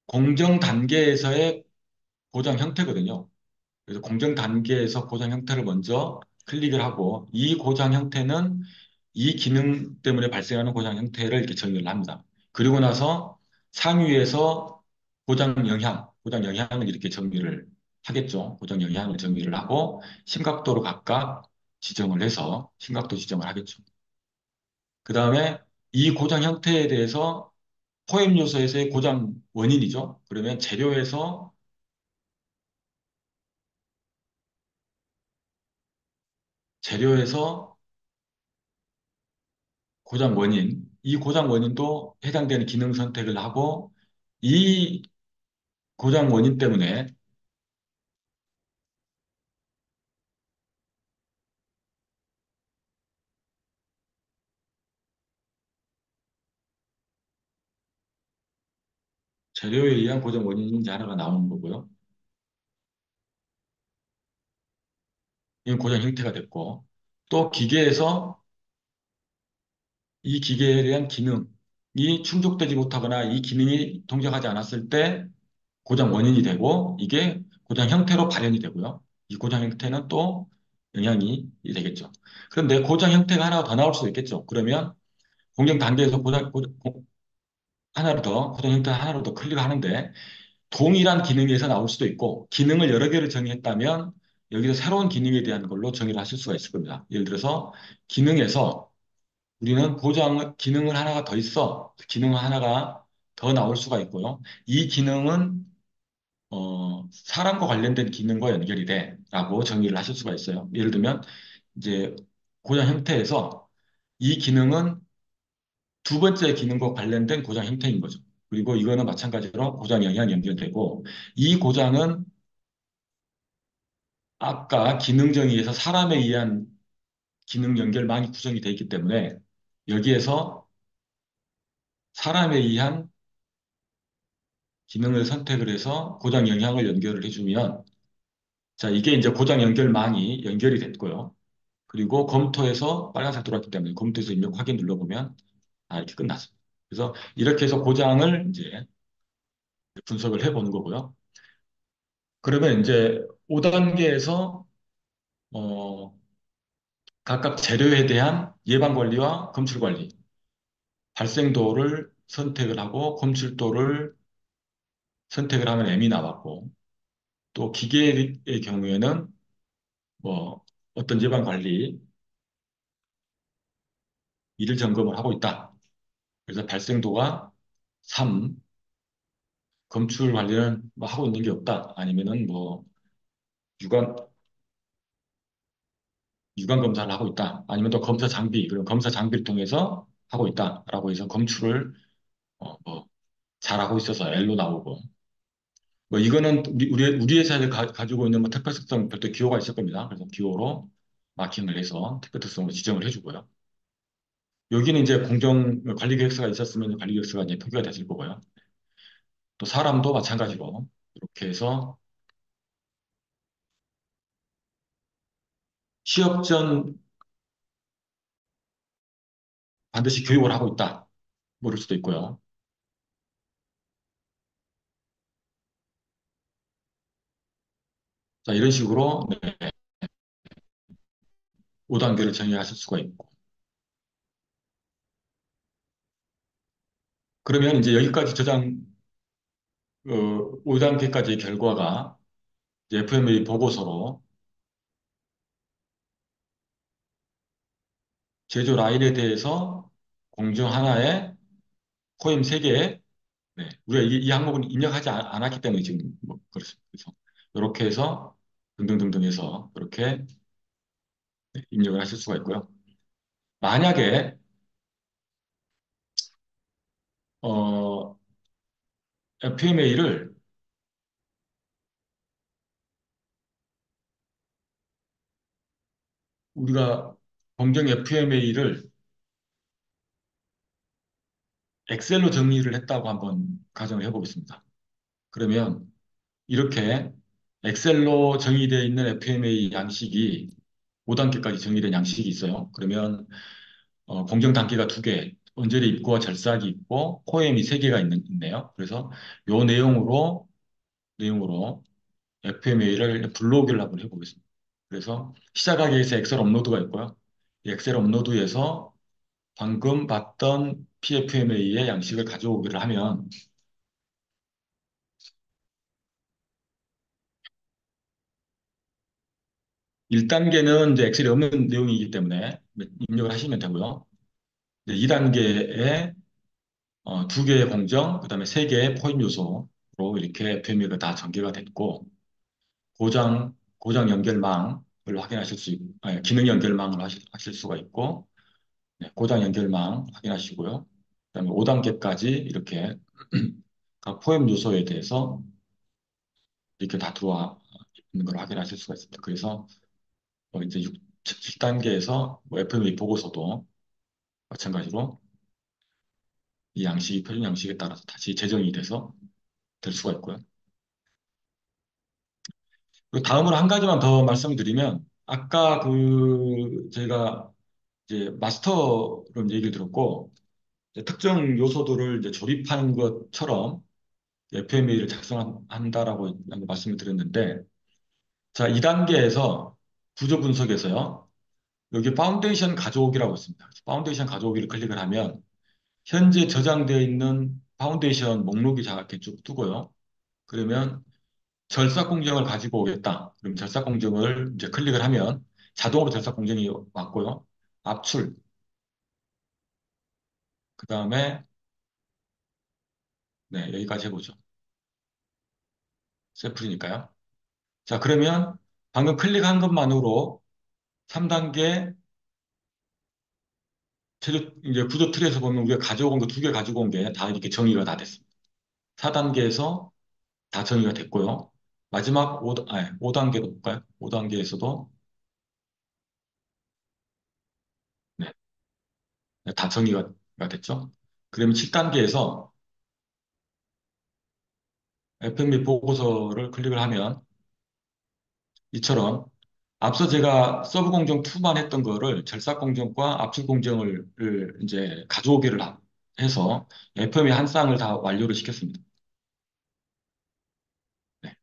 공정 단계에서의 고장 형태거든요. 그래서 공정 단계에서 고장 형태를 먼저 클릭을 하고 이 고장 형태는 이 기능 때문에 발생하는 고장 형태를 이렇게 정의를 합니다. 그리고 나서 상위에서 고장 영향을 이렇게 정의를 하겠죠. 고장 영향을 정의를 하고 심각도로 각각 지정을 해서 심각도 지정을 하겠죠. 그 다음에 이 고장 형태에 대해서 포획 요소에서의 고장 원인이죠. 그러면 재료에서 고장 원인, 이 고장 원인도 해당되는 기능 선택을 하고 이 고장 원인 때문에 재료에 의한 고장 원인인지 하나가 나오는 거고요. 이건 고장 형태가 됐고 또 기계에서 이 기계에 대한 기능이 충족되지 못하거나 이 기능이 동작하지 않았을 때 고장 원인이 되고 이게 고장 형태로 발현이 되고요. 이 고장 형태는 또 영향이 되겠죠. 그런데 고장 형태가 하나가 더 나올 수도 있겠죠. 그러면 공정 단계에서 고장 형태 하나를 더 클릭하는데 동일한 기능에서 나올 수도 있고 기능을 여러 개를 정의했다면 여기서 새로운 기능에 대한 걸로 정의를 하실 수가 있을 겁니다. 예를 들어서 기능에서 우리는 기능을 하나가 더 있어. 기능 하나가 더 나올 수가 있고요. 이 기능은 사람과 관련된 기능과 연결이 돼 라고 정의를 하실 수가 있어요. 예를 들면 이제 고장 형태에서 이 기능은 두 번째 기능과 관련된 고장 형태인 거죠. 그리고 이거는 마찬가지로 고장 영향 연결되고 이 고장은 아까 기능 정의에서 사람에 의한 기능 연결망이 구성이 되어 있기 때문에 여기에서 사람에 의한 기능을 선택을 해서 고장 영향을 연결을 해주면 자, 이게 이제 고장 연결망이 연결이 됐고요. 그리고 검토에서 빨간색 들어왔기 때문에 검토에서 입력 확인 눌러보면 이렇게 끝났습니다. 그래서 이렇게 해서 고장을 이제 분석을 해보는 거고요. 그러면 이제 5단계에서 각각 재료에 대한 예방 관리와 검출 관리, 발생도를 선택을 하고 검출도를 선택을 하면 M이 나왔고 또 기계의 경우에는 뭐 어떤 예방 관리 이를 점검을 하고 있다. 그래서 발생도가 3, 검출 관리는 뭐 하고 있는 게 없다. 아니면은 뭐 유관 유관 검사를 하고 있다. 아니면 또 검사 장비, 그런 검사 장비를 통해서 하고 있다라고 해서 검출을 뭐 잘하고 있어서 L로 나오고 뭐 이거는 우리 회사에 가지고 있는 뭐 특별 특성 별도 기호가 있을 겁니다. 그래서 기호로 마킹을 해서 특별 특성으로 지정을 해주고요. 여기는 이제 공정 관리 계획서가 있었으면 관리 계획서가 이제 표기가 됐을 거고요. 또 사람도 마찬가지로 이렇게 해서 취업 전 반드시 교육을 하고 있다. 모를 수도 있고요. 자, 이런 식으로 5단계를 정의하실 수가 있고. 그러면 이제 여기까지 5단계까지의 결과가 이제 FMA 보고서로 제조 라인에 대해서 공정 하나에 포임 3개에 우리가 이 항목은 입력하지 않았기 때문에 지금 뭐 그렇습니다. 그래서 이렇게 해서 등등등등 해서 이렇게 입력을 하실 수가 있고요. 만약에 FMA를 우리가 검정 FMA를 엑셀로 정리를 했다고 한번 가정을 해보겠습니다. 그러면 이렇게 엑셀로 정의되어 있는 FMA 양식이 5단계까지 정의된 양식이 있어요. 그러면 공정 단계가 두 개, 언저리 입구와 절삭이 있고 코엠이 세 개가 있네요. 그래서 요 내용으로 FMA를 불러오기를 한번 해보겠습니다. 그래서 시작하기 위해서 엑셀 업로드가 있고요. 이 엑셀 업로드에서 방금 봤던 PFMA의 양식을 가져오기를 하면 1단계는 이제 엑셀이 없는 내용이기 때문에 입력을 하시면 되고요. 2단계에 두 개의 공정, 그다음에 세 개의 포인 요소로 이렇게 FMA가 다 전개가 됐고 고장 연결망을 확인하실 수 있고, 기능 연결망을 하실 수가 있고, 네, 고장 연결망 확인하시고요. 그다음에 5단계까지 이렇게 각 포함 요소에 대해서 이렇게 다 들어와 있는 걸 확인하실 수가 있습니다. 그래서 이제 7단계에서 뭐 FMA 보고서도 마찬가지로 이 양식이 표준 양식에 따라서 다시 재정이 돼서 될 수가 있고요. 그리고 다음으로 한 가지만 더 말씀드리면 아까 제가 이제 마스터로 이제 얘기를 들었고 이제 특정 요소들을 이제 조립하는 것처럼 FMA를 작성한다라고 말씀을 드렸는데 자, 2단계에서 구조 분석에서요. 여기 파운데이션 가져오기라고 있습니다. 그래서 파운데이션 가져오기를 클릭을 하면 현재 저장되어 있는 파운데이션 목록이 이렇게 쭉 뜨고요. 그러면 절삭 공정을 가지고 오겠다. 그럼 절삭 공정을 이제 클릭을 하면 자동으로 절삭 공정이 왔고요. 압출, 그 다음에 네, 여기까지 해보죠. 샘플이니까요. 자, 그러면 방금 클릭한 것만으로 3단계 이제 구조 틀에서 보면 우리가 가져온 거 두 개 가지고 온 게 다 이렇게 정의가 다 됐습니다. 4단계에서 다 정의가 됐고요. 마지막 5단계도 볼까요? 5단계에서도 네, 다 정의가 됐죠. 그러면 7단계에서 FMV 보고서를 클릭을 하면 이처럼 앞서 제가 서브 공정 2만 했던 거를 절삭 공정과 압축 공정을 이제 가져오기를 해서 FMV 한 쌍을 다 완료를 시켰습니다. 네.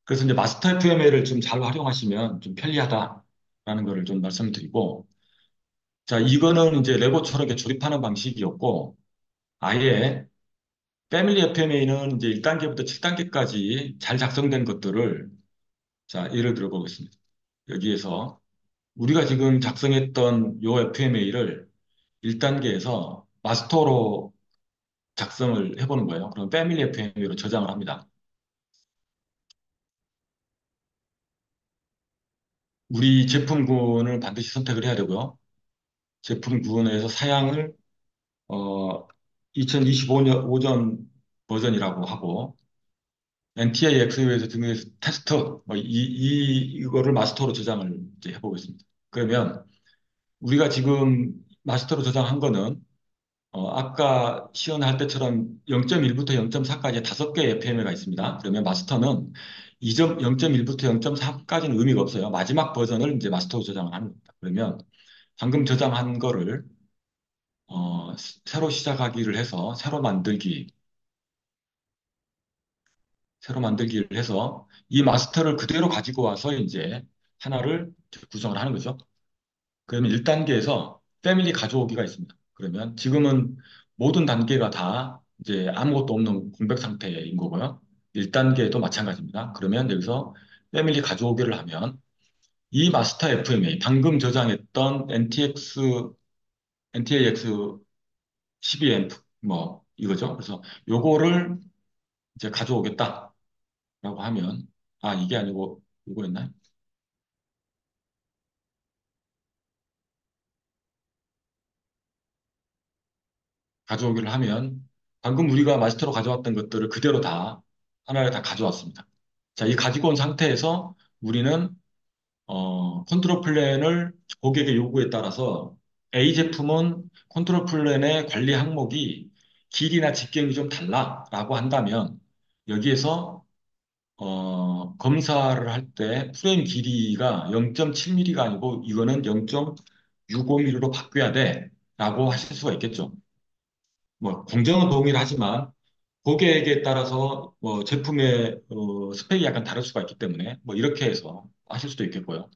그래서 이제 마스터 FML을 좀 잘 활용하시면 좀 편리하다라는 거를 좀 말씀드리고, 자, 이거는 이제 레고처럼 이렇게 조립하는 방식이었고, 아예 패밀리 FMA는 이제 1단계부터 7단계까지 잘 작성된 것들을, 자, 예를 들어 보겠습니다. 여기에서 우리가 지금 작성했던 요 FMA를 1단계에서 마스터로 작성을 해보는 거예요. 그럼 패밀리 FMA로 저장을 합니다. 우리 제품군을 반드시 선택을 해야 되고요. 제품군에서 사양을 2025년 오전 버전이라고 하고 NTI X에서 등에서 테스트 이거를 마스터로 저장을 이제 해보겠습니다. 그러면 우리가 지금 마스터로 저장한 거는 아까 시연할 때처럼 0.1부터 0.4까지 5개의 FME가 있습니다. 그러면 마스터는 0.1부터 0.4까지는 의미가 없어요. 마지막 버전을 이제 마스터로 저장을 하는 겁니다. 그러면 방금 저장한 거를 새로 시작하기를 해서 새로 만들기를 해서 이 마스터를 그대로 가지고 와서 이제 하나를 구성을 하는 거죠. 그러면 1단계에서 패밀리 가져오기가 있습니다. 그러면 지금은 모든 단계가 다 이제 아무것도 없는 공백 상태인 거고요. 1단계도 마찬가지입니다. 그러면 여기서 패밀리 가져오기를 하면 이 마스터 FMA 방금 저장했던 NTAX 12M 뭐 이거죠. 그래서 요거를 이제 가져오겠다라고 하면 이게 아니고 이거였나요? 가져오기를 하면 방금 우리가 마스터로 가져왔던 것들을 그대로 다 하나에 다 가져왔습니다. 자, 이 가지고 온 상태에서 우리는 컨트롤 플랜을 고객의 요구에 따라서 A 제품은 컨트롤 플랜의 관리 항목이 길이나 직경이 좀 달라라고 한다면 여기에서 검사를 할 때 프레임 길이가 0.7mm가 아니고 이거는 0.65mm로 바뀌어야 돼라고 하실 수가 있겠죠. 뭐 공정은 동일하지만 고객에 따라서 뭐 제품의 스펙이 약간 다를 수가 있기 때문에 뭐 이렇게 해서 하실 수도 있겠고요.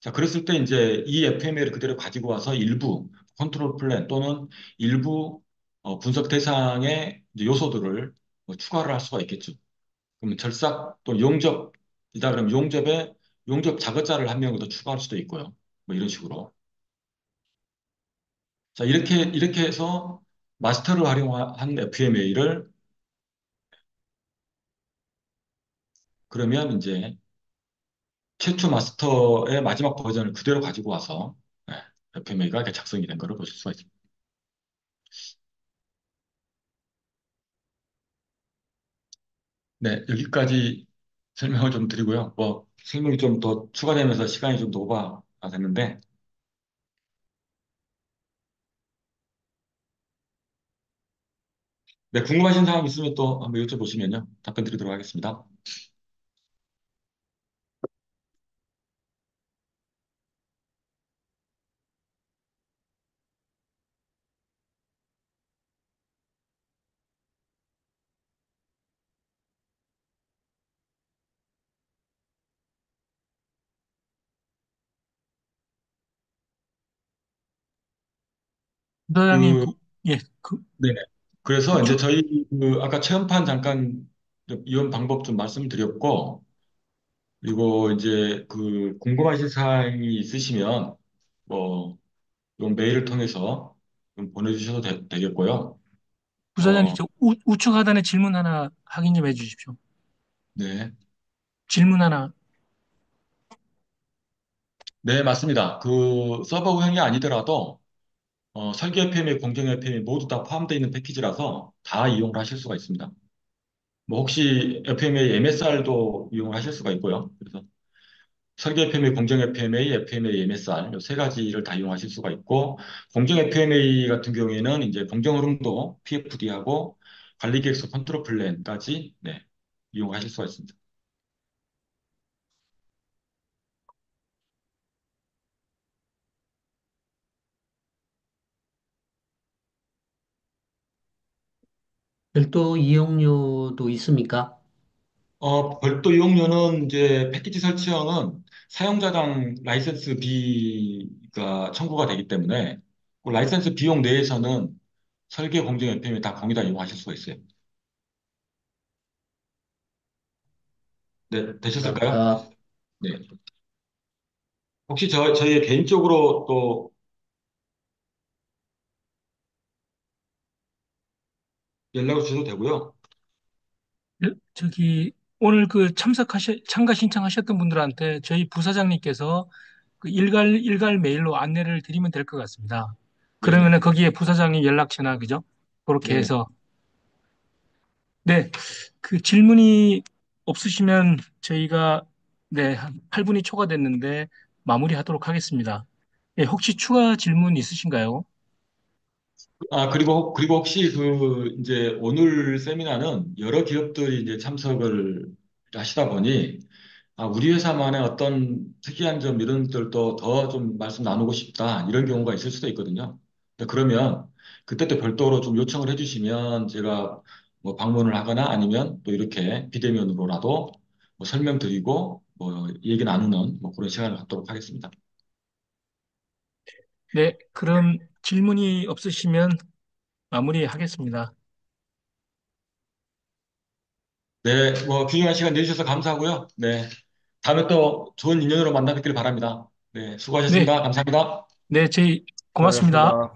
자, 그랬을 때 이제 이 FMA를 그대로 가지고 와서 일부 컨트롤 플랜 또는 일부 분석 대상의 이제 요소들을 뭐 추가를 할 수가 있겠죠. 그러면 절삭 또 용접이다 그러면 용접에 용접 작업자를 한 명 더 추가할 수도 있고요. 뭐 이런 식으로. 자, 이렇게 해서 마스터를 활용한 FMA를 그러면 이제 최초 마스터의 마지막 버전을 그대로 가지고 와서 FMA가 이렇게 작성이 된 거를 보실 수가 있습니다. 네, 여기까지 설명을 좀 드리고요. 뭐 설명이 좀 더 추가되면서 시간이 좀 더 오버가 됐는데, 네, 궁금하신 사항 있으면 또 한번 여쭤보시면요. 답변 드리도록 하겠습니다. 부사장님, 그, 예, 그, 네네. 그래서 이제 우측, 저희 그 아까 체험판 잠깐 좀 이용 방법 좀 말씀드렸고, 그리고 이제 그 궁금하신 사항이 있으시면 뭐 이런 메일을 통해서 좀 보내주셔도 되겠고요. 부사장님, 어, 우측 하단에 질문 하나 확인 좀 해주십시오. 네. 질문 하나. 네, 맞습니다. 그 서버 운영이 아니더라도 설계 FMA, 공정 FMA 모두 다 포함되어 있는 패키지라서 다 이용을 하실 수가 있습니다. 뭐 혹시 FMA, MSR도 이용을 하실 수가 있고요. 그래서 설계 FMA, 공정 FMA, FMA, MSR 이 세 가지를 다 이용하실 수가 있고 공정 FMA 같은 경우에는 이제 공정 흐름도 PFD하고 관리 계획서 컨트롤 플랜까지 네, 이용하실 수가 있습니다. 별도 이용료도 있습니까? 별도 이용료는 이제 패키지 설치형은 사용자당 라이센스 비가 청구가 되기 때문에 그 라이센스 비용 내에서는 설계 공정 FM에 다 거기다 이용하실 수가 있어요. 네, 되셨을까요? 감사합니다. 네. 혹시 저희 개인적으로 또 연락을 주셔도 되고요. 저기, 오늘 참가 신청하셨던 분들한테 저희 부사장님께서 그 일괄 메일로 안내를 드리면 될 것 같습니다. 그러면은 네네. 거기에 부사장님 연락처나, 그죠? 그렇게 네네. 해서, 네, 그 질문이 없으시면 저희가, 네, 한 8분이 초과됐는데 마무리하도록 하겠습니다. 예, 혹시 추가 질문 있으신가요? 아, 그리고 혹시 이제 오늘 세미나는 여러 기업들이 이제 참석을 하시다 보니 우리 회사만의 어떤 특이한 점 이런 것들도 더 좀 말씀 나누고 싶다 이런 경우가 있을 수도 있거든요. 그러면 그때 또 별도로 좀 요청을 해주시면 제가 뭐 방문을 하거나 아니면 또 이렇게 비대면으로라도 뭐 설명드리고 뭐 얘기 나누는 뭐 그런 시간을 갖도록 하겠습니다. 네, 그럼 질문이 없으시면 마무리하겠습니다. 네, 뭐 귀중한 시간 내주셔서 감사하고요. 네, 다음에 또 좋은 인연으로 만나 뵙길 바랍니다. 네, 네, 수고하셨습니다. 감사합니다. 네, 저희 고맙습니다. 수고하셨습니다.